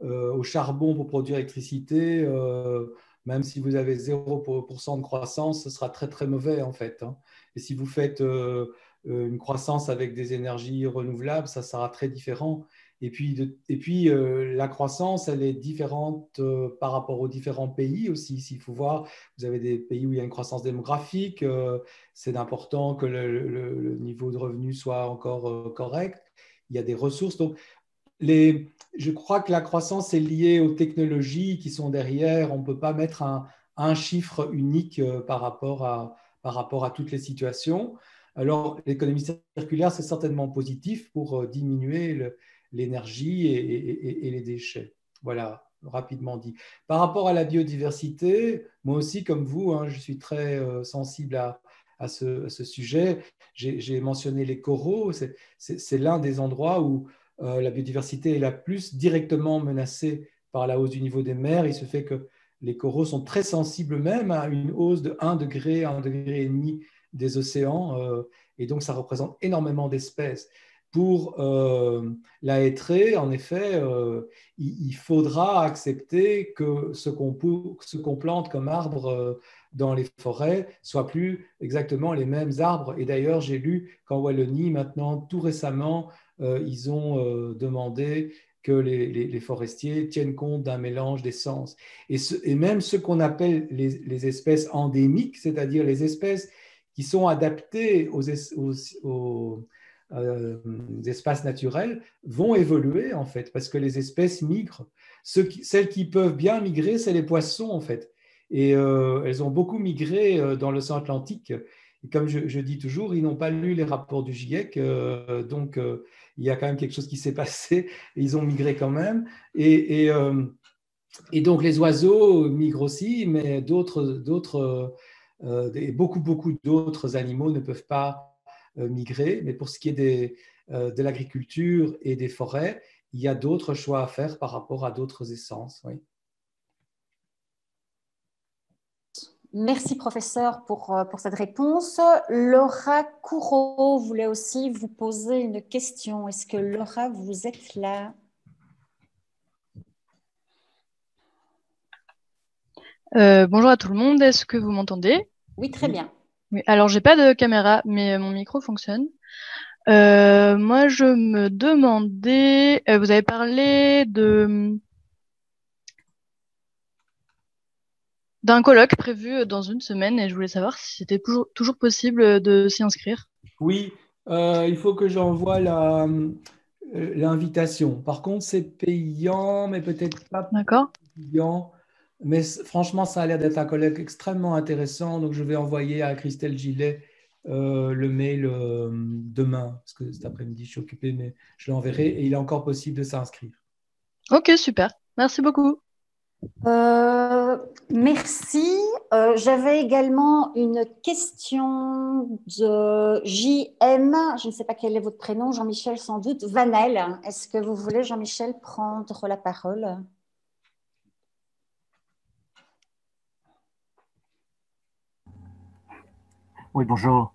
au charbon pour produire l'électricité, même si vous avez 0% de croissance, ce sera très, très mauvais en fait. Hein. Et si vous faites une croissance avec des énergies renouvelables, ça sera très différent. Et puis la croissance, elle est différente par rapport aux différents pays aussi. S'il faut voir, vous avez des pays où il y a une croissance démographique, c'est important que le niveau de revenu soit encore correct. Il y a des ressources. Donc, je crois que la croissance est liée aux technologies qui sont derrière. On ne peut pas mettre un chiffre unique par rapport à toutes les situations. Alors, l'économie circulaire, c'est certainement positif pour diminuer l'énergie et les déchets. Voilà, rapidement dit. Par rapport à la biodiversité, moi aussi, comme vous, hein, je suis très sensible à ce sujet. J'ai mentionné les coraux. C'est l'un des endroits où la biodiversité est la plus directement menacée par la hausse du niveau des mers. Il se fait que les coraux sont très sensibles même à une hausse de 1 degré à 1,5 degré des océans. Et donc, ça représente énormément d'espèces. pour la hêtraie, en effet, il faudra accepter que ce qu'on plante comme arbre dans les forêts soient plus exactement les mêmes arbres. Et d'ailleurs, j'ai lu qu'en Wallonie, maintenant, tout récemment, ils ont demandé que les forestiers tiennent compte d'un mélange d'essences. Et même ce qu'on appelle les espèces endémiques, c'est-à-dire les espèces qui sont adaptées aux espaces naturels, vont évoluer, en fait, parce que les espèces migrent. Celles qui peuvent bien migrer, c'est les poissons, en fait. Et elles ont beaucoup migré dans l'océan Atlantique. Et comme je dis toujours, ils n'ont pas lu les rapports du GIEC, donc il y a quand même quelque chose qui s'est passé, et ils ont migré quand même. Et donc les oiseaux migrent aussi, mais beaucoup d'autres animaux ne peuvent pas migrer. Mais pour ce qui est de l'agriculture et des forêts, il y a d'autres choix à faire par rapport à d'autres essences. Oui. Merci, professeur, pour cette réponse. Laura Couraud voulait aussi vous poser une question. Est-ce que Laura, vous êtes là? Bonjour à tout le monde, est-ce que vous m'entendez? Oui, très bien. Oui, alors, j'ai pas de caméra, mais mon micro fonctionne. Moi, je me demandais, vous avez parlé d'un colloque prévu dans une semaine et je voulais savoir si c'était toujours possible de s'y inscrire. Oui, il faut que j'envoie l'invitation. Par contre, c'est payant, mais peut-être pas payant. Mais franchement, ça a l'air d'être un colloque extrêmement intéressant. Donc, je vais envoyer à Christelle Gillet le mail demain, parce que cet après-midi, je suis occupé, mais je l'enverrai et il est encore possible de s'inscrire. Ok, super. Merci beaucoup. Merci. J'avais également une question de JM. Je ne sais pas quel est votre prénom, Jean-Michel sans doute. Vanel, est-ce que vous voulez, Jean-Michel, prendre la parole? Oui, bonjour.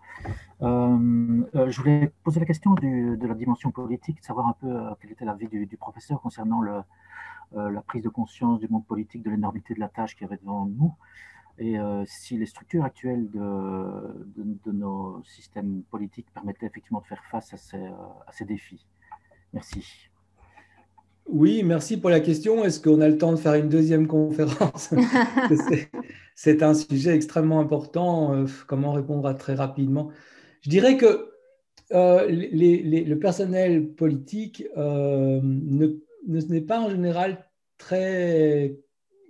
Je voulais poser la question de la dimension politique, de savoir un peu quel était l'avis du professeur concernant la prise de conscience du monde politique, de l'énormité de la tâche qu'il y avait devant nous, et si les structures actuelles de nos systèmes politiques permettaient effectivement de faire face à ces défis. Merci. Oui, merci pour la question. Est-ce qu'on a le temps de faire une deuxième conférence? C'est un sujet extrêmement important. Comment répondre très rapidement? Je dirais que le personnel politique n'est pas en général très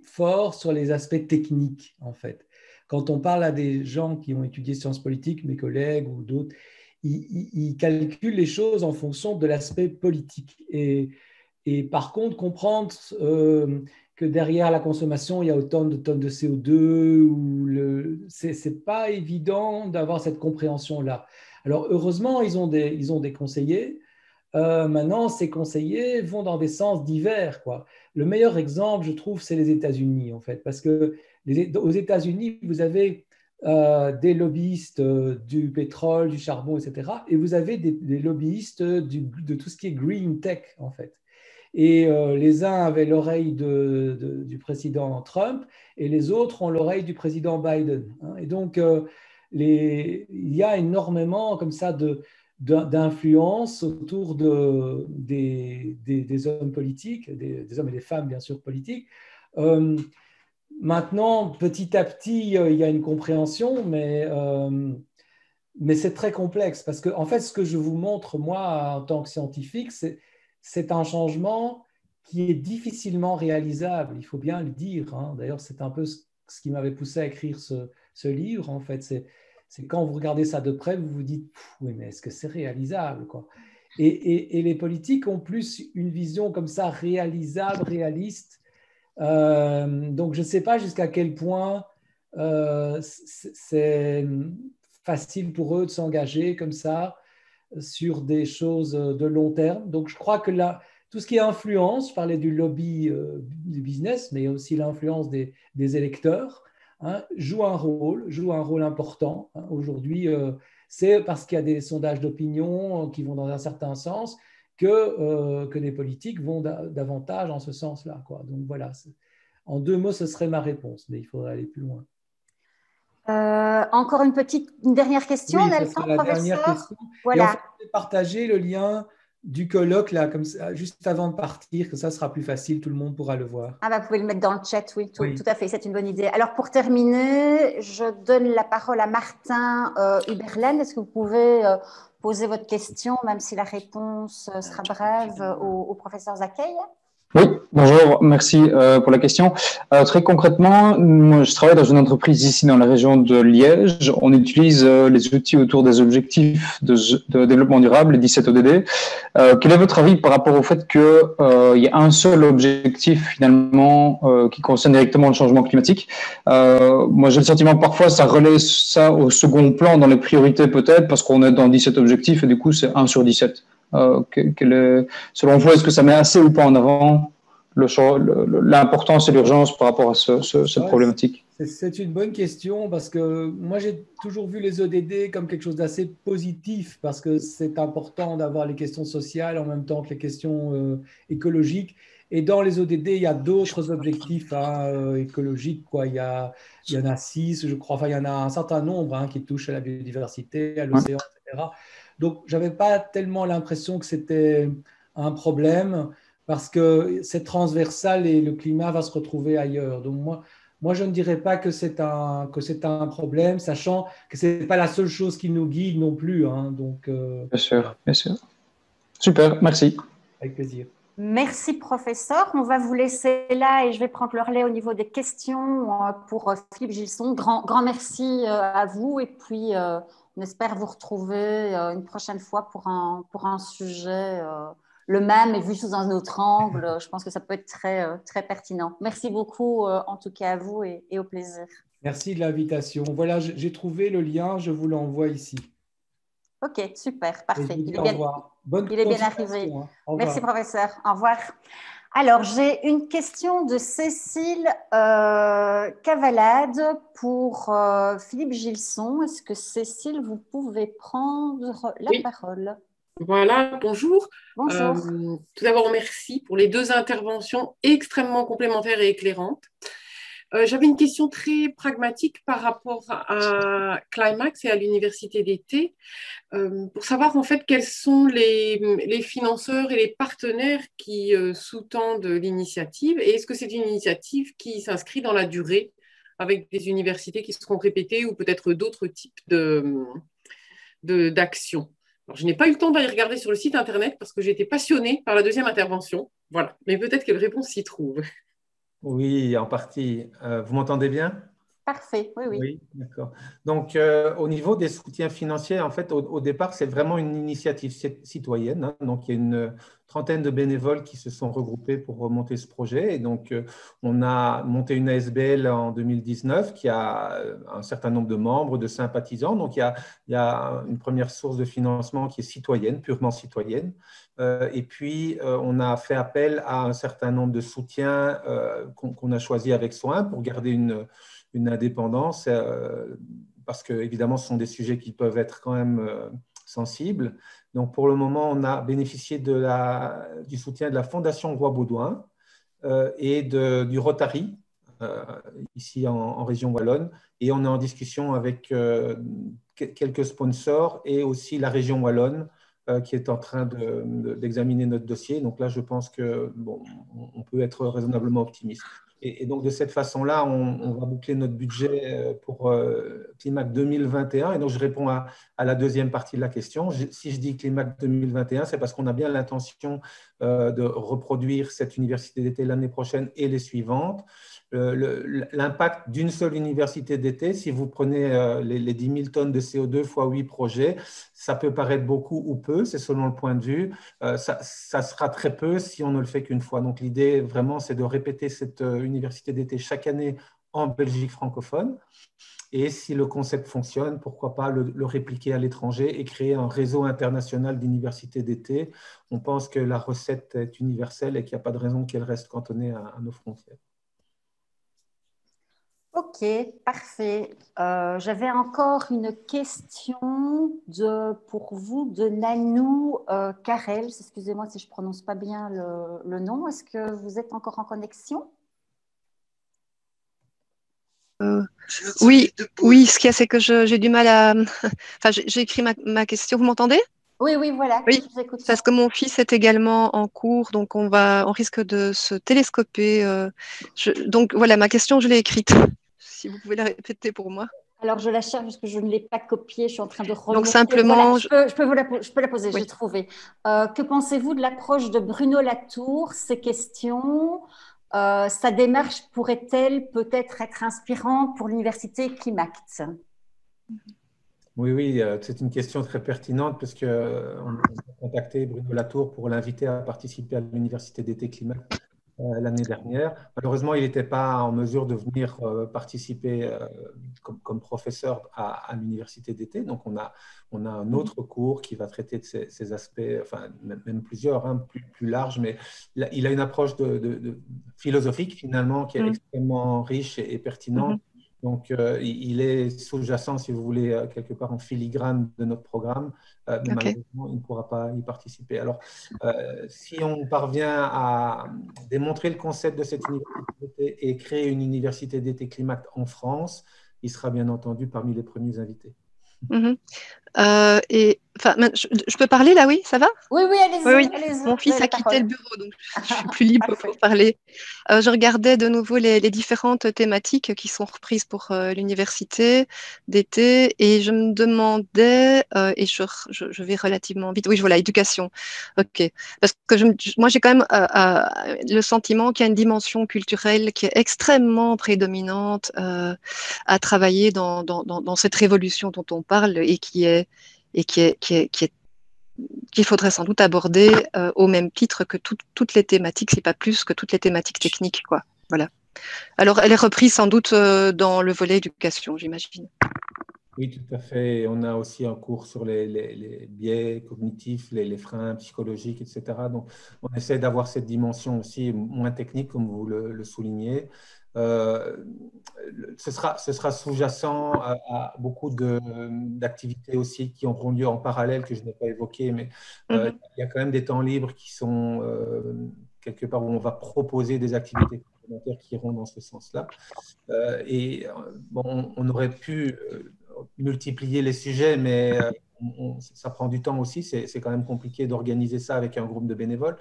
fort sur les aspects techniques, en fait. Quand on parle à des gens qui ont étudié sciences politiques, mes collègues ou d'autres, ils calculent les choses en fonction de l'aspect politique. Et par contre, comprendre que derrière la consommation, il y a autant de tonnes de CO2, c'est pas évident d'avoir cette compréhension-là. Alors, heureusement, ils ont des conseillers. Maintenant, ces conseillers vont dans des sens divers, quoi. Le meilleur exemple, je trouve, c'est les États-Unis, en fait, parce que aux États-Unis, vous avez des lobbyistes du pétrole, du charbon, etc. Et vous avez des lobbyistes de tout ce qui est green tech, en fait. Et les uns avaient l'oreille du président Trump et les autres ont l'oreille du président Biden. Hein. Et donc, il y a énormément comme ça d'influence autour des hommes politiques, des hommes et des femmes, bien sûr, politiques. Maintenant, petit à petit, il y a une compréhension, mais c'est très complexe parce que, en fait, ce que je vous montre, moi, en tant que scientifique, c'est un changement qui est difficilement réalisable, il faut bien le dire. Hein. D'ailleurs, c'est un peu ce qui m'avait poussé à écrire ce livre, en fait. C'est quand vous regardez ça de près, vous vous dites « oui, mais est-ce que c'est réalisable, quoi ?» Et les politiques ont plus une vision comme ça, réalisable, réaliste. Donc, je ne sais pas jusqu'à quel point c'est facile pour eux de s'engager comme ça sur des choses de long terme. Donc, je crois que là, tout ce qui est influence, je parlais du lobby du business, mais aussi l'influence des électeurs. hein, joue un rôle important. Hein. Aujourd'hui, c'est parce qu'il y a des sondages d'opinion qui vont dans un certain sens que des politiques vont davantage en ce sens-là, quoi. Donc voilà, en 2 mots, ce serait ma réponse, mais il faudrait aller plus loin. Encore une dernière question, Oui, Nelson, la dernière professeur. question. Voilà. Et en fait, je vais partager le lien du colloque là, comme ça, juste avant de partir, que ça sera plus facile, tout le monde pourra le voir. Ah bah, vous pouvez le mettre dans le chat, oui, Oui. tout à fait, c'est une bonne idée. Alors pour terminer, je donne la parole à Martin Huberlen. Est-ce que vous pouvez poser votre question, même si la réponse sera brève, au professeur Zakei? Oui, bonjour, merci pour la question. Très concrètement, moi, je travaille dans une entreprise ici dans la région de Liège. On utilise les outils autour des objectifs de développement durable, les 17 ODD. Quel est votre avis par rapport au fait qu'il y a un seul objectif finalement qui concerne directement le changement climatique? Moi, j'ai le sentiment que parfois ça relaie ça au second plan dans les priorités peut-être parce qu'on est dans 17 objectifs et du coup c'est 1 sur 17. Selon vous, est-ce que ça met assez ou pas en avant l'importance et l'urgence par rapport à cette problématique? C'est une bonne question parce que moi, j'ai toujours vu les ODD comme quelque chose d'assez positif parce que c'est important d'avoir les questions sociales en même temps que les questions écologiques. Et dans les ODD, il y a d'autres objectifs écologiques, quoi. Il y en a 6, je crois. Enfin, il y en a un certain nombre qui touchent à la biodiversité, à l'océan, etc. Donc, je n'avais pas tellement l'impression que c'était un problème parce que c'est transversal et le climat va se retrouver ailleurs. Donc, moi je ne dirais pas que c'est un problème, sachant que ce n'est pas la seule chose qui nous guide non plus. Hein. Donc, bien sûr, bien sûr. Super, merci. Avec plaisir. Merci, professeur. On va vous laisser là et je vais prendre le relais au niveau des questions pour Philippe Gilson. Grand merci à vous et puis on espère vous retrouver une prochaine fois pour un sujet le même et vu sous un autre angle. Je pense que ça peut être très pertinent. Merci beaucoup en tout cas à vous et au plaisir. Merci de l'invitation. Voilà, j'ai trouvé le lien, je vous l'envoie ici. Ok, super, parfait. Il est bien arrivé. Hein. Merci, professeur. Au revoir. Alors, j'ai une question de Cécile Cavalade pour Philippe Gilson. Est-ce que Cécile, vous pouvez prendre la parole? Voilà, bonjour. Bonjour. Tout d'abord, merci pour les 2 interventions extrêmement complémentaires et éclairantes. J'avais une question très pragmatique par rapport à Climax et à l'université d'été, pour savoir en fait quels sont les financeurs et les partenaires qui sous-tendent l'initiative et est-ce que c'est une initiative qui s'inscrit dans la durée avec des universités qui seront répétées ou peut-être d'autres types d'actions. Alors, je n'ai pas eu le temps d'aller regarder sur le site internet parce que j'ai été passionnée par la 2e intervention. Voilà, mais peut-être que la réponse s'y trouve. Oui, en partie. Vous m'entendez bien? Parfait, oui. Oui, d'accord. Donc, au niveau des soutiens financiers, en fait, au départ, c'est vraiment une initiative citoyenne. Hein. Donc, il y a une trentaine de bénévoles qui se sont regroupés pour monter ce projet. Et donc, on a monté une ASBL en 2019 qui a un certain nombre de membres, de sympathisants. Donc, il y a une première source de financement qui est citoyenne, purement citoyenne. Et puis, on a fait appel à un certain nombre de soutiens qu'on a choisi avec soin pour garder une indépendance, parce que évidemment, ce sont des sujets qui peuvent être quand même sensibles. Donc, pour le moment, on a bénéficié du soutien de la Fondation Roi-Baudouin et du Rotary, ici en région wallonne. Et on est en discussion avec quelques sponsors et aussi la région wallonne qui est en train d'examiner notre dossier. Donc là, je pense que on peut être raisonnablement optimiste. Et donc, de cette façon-là, on va boucler notre budget pour Climac 2021. Et donc, je réponds à la 2e partie de la question. Si je dis Climac 2021, c'est parce qu'on a bien l'intention de reproduire cette université d'été l'année prochaine et les suivantes. L'impact d'une seule université d'été, si vous prenez les 10 000 tonnes de CO2 fois 8 projets, ça peut paraître beaucoup ou peu, c'est selon le point de vue. Ça sera très peu si on ne le fait qu'une fois. Donc l'idée vraiment, c'est de répéter cette université d'été chaque année en Belgique francophone. Et si le concept fonctionne, pourquoi pas le répliquer à l'étranger et créer un réseau international d'universités d'été. On pense que la recette est universelle et qu'il n'y a pas de raison qu'elle reste cantonnée à nos frontières. Ok, parfait. J'avais encore une question pour vous de Nanou Karel. Excusez-moi si je ne prononce pas bien le nom. Est-ce que vous êtes encore en connexion? Oui, oui, ce qu'il y a, c'est que j'ai du mal à... Enfin, j'ai écrit ma question. Vous m'entendez? Oui, oui, voilà, Oui, je vous écoute. parce que mon fils est également en cours, donc on risque de se télescoper. Donc voilà, ma question, je l'ai écrite. Si vous pouvez la répéter pour moi. Alors, je la cherche parce que je ne l'ai pas copiée. Je suis en train de remonter. Donc simplement... Voilà, je peux la poser, Oui. j'ai trouvé. Que pensez-vous de l'approche de Bruno Latour, ces questions? Sa démarche pourrait-elle peut-être être inspirante pour l'université Climact? Oui, oui, c'est une question très pertinente parce qu'on a contacté Bruno Latour pour l'inviter à participer à l'Université d'été Climat l'année dernière. Malheureusement, il n'était pas en mesure de venir participer comme professeur à l'Université d'été. Donc, on a un autre cours qui va traiter de ces aspects, enfin, même plusieurs, hein, plus larges, mais il a une approche philosophique finalement qui est extrêmement riche et pertinente. Donc, il est sous-jacent, si vous voulez, quelque part en filigrane de notre programme, mais malheureusement, il ne pourra pas y participer. Alors, si on parvient à démontrer le concept de cette université et créer une université d'été Climat en France, il sera bien entendu parmi les premiers invités. Je peux parler là, oui, ça va? Oui, oui, allez-y. Oui. Allez-y, Mon fils a quitté le bureau, donc je suis plus libre pour parler. Je regardais de nouveau les différentes thématiques qui sont reprises pour l'université d'été et je me demandais, et je vais relativement vite, oui, voilà, éducation. Ok. Parce que moi, j'ai quand même le sentiment qu'il y a une dimension culturelle qui est extrêmement prédominante à travailler dans cette révolution dont on parle et qu'il faudrait sans doute aborder au même titre que toutes les thématiques, si pas plus que toutes les thématiques techniques, quoi. Voilà. Alors, elle est reprise sans doute dans le volet éducation, j'imagine. Oui, tout à fait. On a aussi un cours sur les biais cognitifs, les freins psychologiques, etc. Donc, on essaie d'avoir cette dimension aussi moins technique, comme vous le soulignez. Ce sera sous-jacent à beaucoup d'activités aussi qui auront lieu en parallèle que je n'ai pas évoquées, mais il y a quand même des temps libres qui sont quelque part où on va proposer des activités complémentaires qui iront dans ce sens-là. Bon, on aurait pu multiplier les sujets, mais ça prend du temps aussi. C'est quand même compliqué d'organiser ça avec un groupe de bénévoles.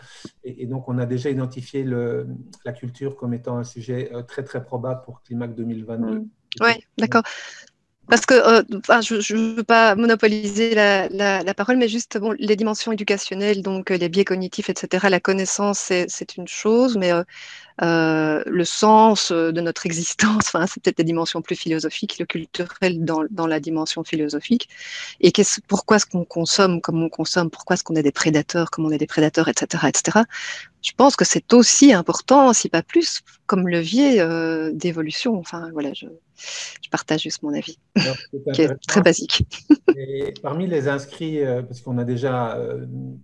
Et donc, on a déjà identifié la culture comme étant un sujet très, très probable pour Climac 2022. Oui, d'accord. Parce que je ne veux pas monopoliser la parole, mais juste bon, les dimensions éducationnelles, donc les biais cognitifs, etc., la connaissance, c'est une chose, mais le sens de notre existence, enfin, c'est peut-être des dimensions plus philosophiques, le culturel dans la dimension philosophique, et pourquoi est-ce qu'on consomme comme on consomme, pourquoi est-ce qu'on est des prédateurs comme on est des prédateurs, etc., etc. Je pense que c'est aussi important, si pas plus, comme levier d'évolution. Enfin, voilà, je partage juste mon avis, qui est très basique. Et parmi les inscrits, parce qu'on a déjà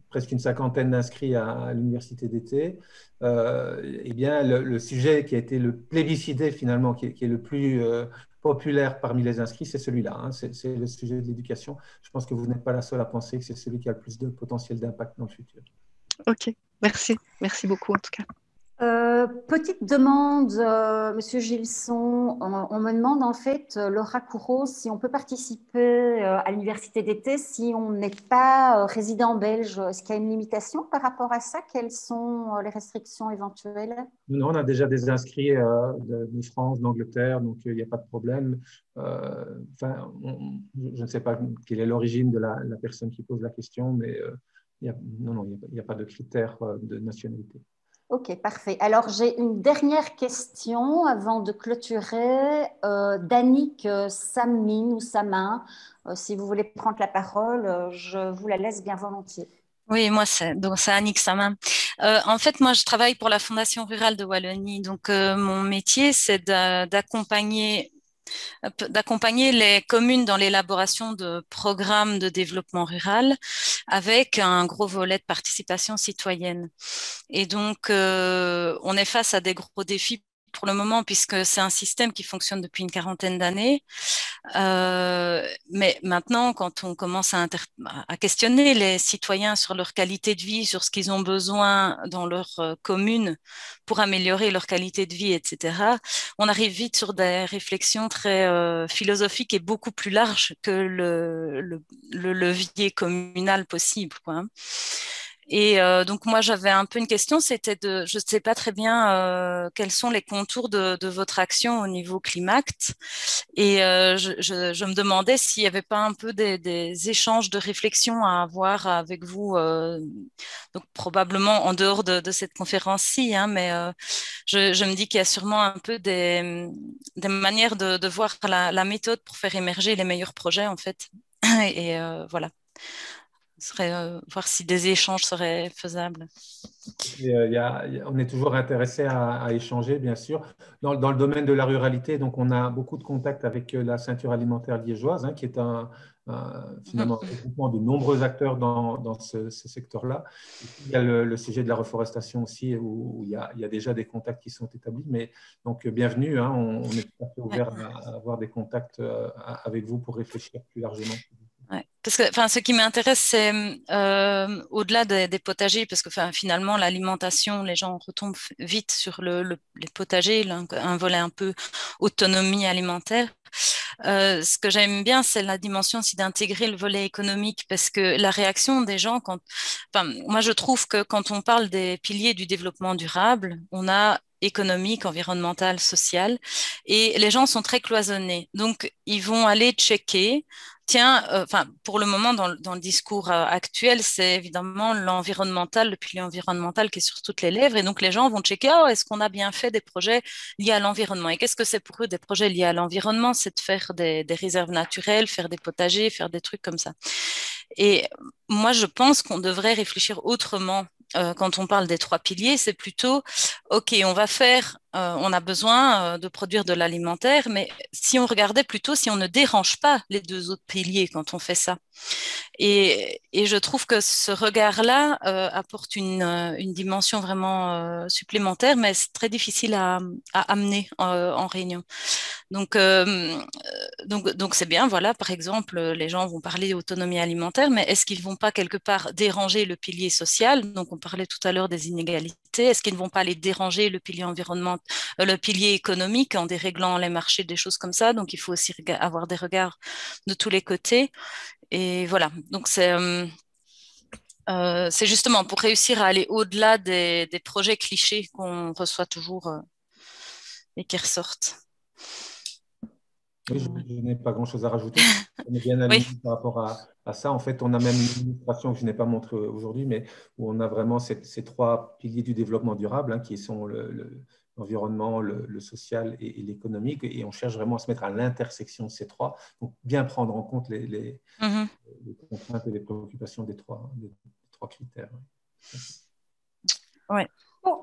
presque une cinquantaine d'inscrits à l'université d'été, eh bien, le sujet qui a été le plébiscité finalement, qui est le plus populaire parmi les inscrits, c'est celui-là, hein, c'est le sujet de l'éducation. Je pense que vous n'êtes pas la seule à penser que c'est celui qui a le plus de potentiel d'impact dans le futur. Ok, merci. Merci beaucoup en tout cas. Petite demande, Monsieur Gilson, on me demande en fait, Laura Courreau, si on peut participer à l'université d'été si on n'est pas résident belge. Est-ce qu'il y a une limitation par rapport à ça? Quelles sont les restrictions éventuelles? Non, on a déjà des inscrits de France, d'Angleterre, donc il n'y a pas de problème. Enfin, je ne sais pas quelle est l'origine de la personne qui pose la question, mais il n'y a pas de critères de nationalité. Ok, parfait. Alors, j'ai une dernière question avant de clôturer. Danick Samin ou Samin, si vous voulez prendre la parole, je vous la laisse bien volontiers. Oui, moi, c'est Annick Samin. En fait, moi, je travaille pour la Fondation rurale de Wallonie. Donc, mon métier, c'est d'accompagner les communes dans l'élaboration de programmes de développement rural avec un gros volet de participation citoyenne. Et donc, on est face à des gros défis pour le moment, puisque c'est un système qui fonctionne depuis une quarantaine d'années. Mais maintenant, quand on commence à questionner les citoyens sur leur qualité de vie, sur ce qu'ils ont besoin dans leur commune pour améliorer leur qualité de vie, etc., on arrive vite sur des réflexions très philosophiques et beaucoup plus larges que le levier communal possible, quoi. Et donc moi j'avais un peu une question, c'était je ne sais pas très bien quels sont les contours de votre action au niveau Climact, et je me demandais s'il n'y avait pas un peu des échanges de réflexion à avoir avec vous, donc probablement en dehors de cette conférence-ci, hein, mais je me dis qu'il y a sûrement un peu des manières de voir la méthode pour faire émerger les meilleurs projets en fait, et voilà. Voir si des échanges seraient faisables. On est toujours intéressé à échanger, bien sûr. Dans le domaine de la ruralité, donc on a beaucoup de contacts avec la ceinture alimentaire liégeoise, hein, qui est finalement un regroupement de nombreux acteurs dans ce secteur-là. Il y a le sujet de la reforestation aussi, où il y a déjà des contacts qui sont établis. Mais donc, bienvenue, hein, on est tout à fait ouvert à avoir des contacts avec vous pour réfléchir plus largement. Ouais. Parce que, ce qui m'intéresse, c'est au-delà des potagers, parce que finalement, l'alimentation, les gens retombent vite sur les potagers, un volet un peu autonomie alimentaire. Ce que j'aime bien, c'est la dimension aussi d'intégrer le volet économique, parce que la réaction des gens, moi je trouve que quand on parle des piliers du développement durable, on a économique, environnemental, social, et les gens sont très cloisonnés. Donc, ils vont aller checker. Tiens, pour le moment, dans le discours actuel, c'est évidemment l'environnemental, le pilier environnemental qui est sur toutes les lèvres. Et donc, les gens vont checker, est-ce qu'on a bien fait des projets liés à l'environnement? Et qu'est-ce que c'est pour eux des projets liés à l'environnement? C'est de faire des réserves naturelles, faire des potagers, faire des trucs comme ça. Et moi, je pense qu'on devrait réfléchir autrement. Quand on parle des 3 piliers, c'est plutôt, OK, on a besoin de produire de l'alimentaire, mais si on regardait plutôt si on ne dérange pas les 2 autres piliers quand on fait ça. Et je trouve que ce regard-là apporte une dimension vraiment supplémentaire, mais c'est très difficile à amener en réunion. Donc c'est bien, voilà, par exemple, les gens vont parler d'autonomie alimentaire, mais est-ce qu'ils ne vont pas quelque part déranger le pilier social? Donc on parlait tout à l'heure des inégalités. Est-ce qu'ils ne vont pas aller déranger le pilier le pilier économique en déréglant les marchés, des choses comme ça? Donc il faut aussi avoir des regards de tous les côtés. Et voilà, donc c'est justement pour réussir à aller au-delà des projets clichés qu'on reçoit toujours et qui ressortent. Oui, je n'ai pas grand-chose à rajouter. On est bien aligné par rapport à ça. En fait, on a même une illustration que je n'ai pas montrée aujourd'hui, mais où on a vraiment ces 3 piliers du développement durable, hein, qui sont l'environnement, le social et l'économique. Et on cherche vraiment à se mettre à l'intersection de ces 3. Donc, bien prendre en compte les contraintes et les préoccupations des 3 critères. Ouais. Bon.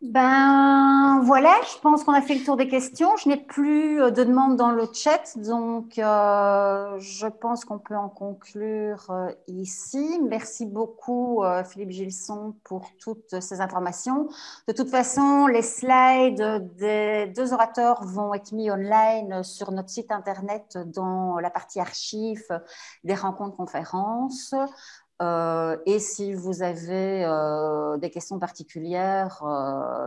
Ben voilà, je pense qu'on a fait le tour des questions. Je n'ai plus de demandes dans le chat, donc je pense qu'on peut en conclure ici. Merci beaucoup Philippe Gilson pour toutes ces informations. De toute façon, les slides des 2 orateurs vont être mis online sur notre site internet dans la partie archives des rencontres conférences. Et si vous avez des questions particulières,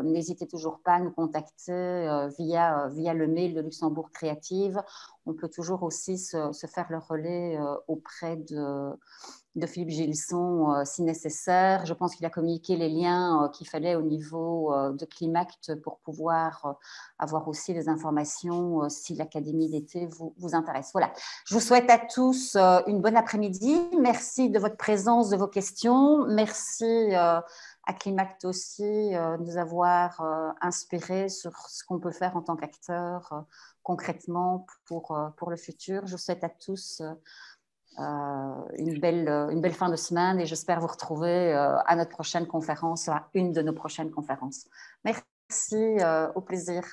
n'hésitez toujours pas à nous contacter via le mail de Luxembourg Créative. On peut toujours aussi se faire le relais auprès de Philippe Gilson si nécessaire. Je pense qu'il a communiqué les liens qu'il fallait au niveau de Climact pour pouvoir avoir aussi les informations si l'Académie d'été vous intéresse. Voilà. Je vous souhaite à tous une bonne après-midi. Merci de votre présence, de vos questions. Merci à Climact aussi de nous avoir inspirés sur ce qu'on peut faire en tant qu'acteur concrètement pour le futur. Je vous souhaite à tous une belle fin de semaine et j'espère vous retrouver à notre prochaine conférence, à une de nos prochaines conférences. Merci, au plaisir.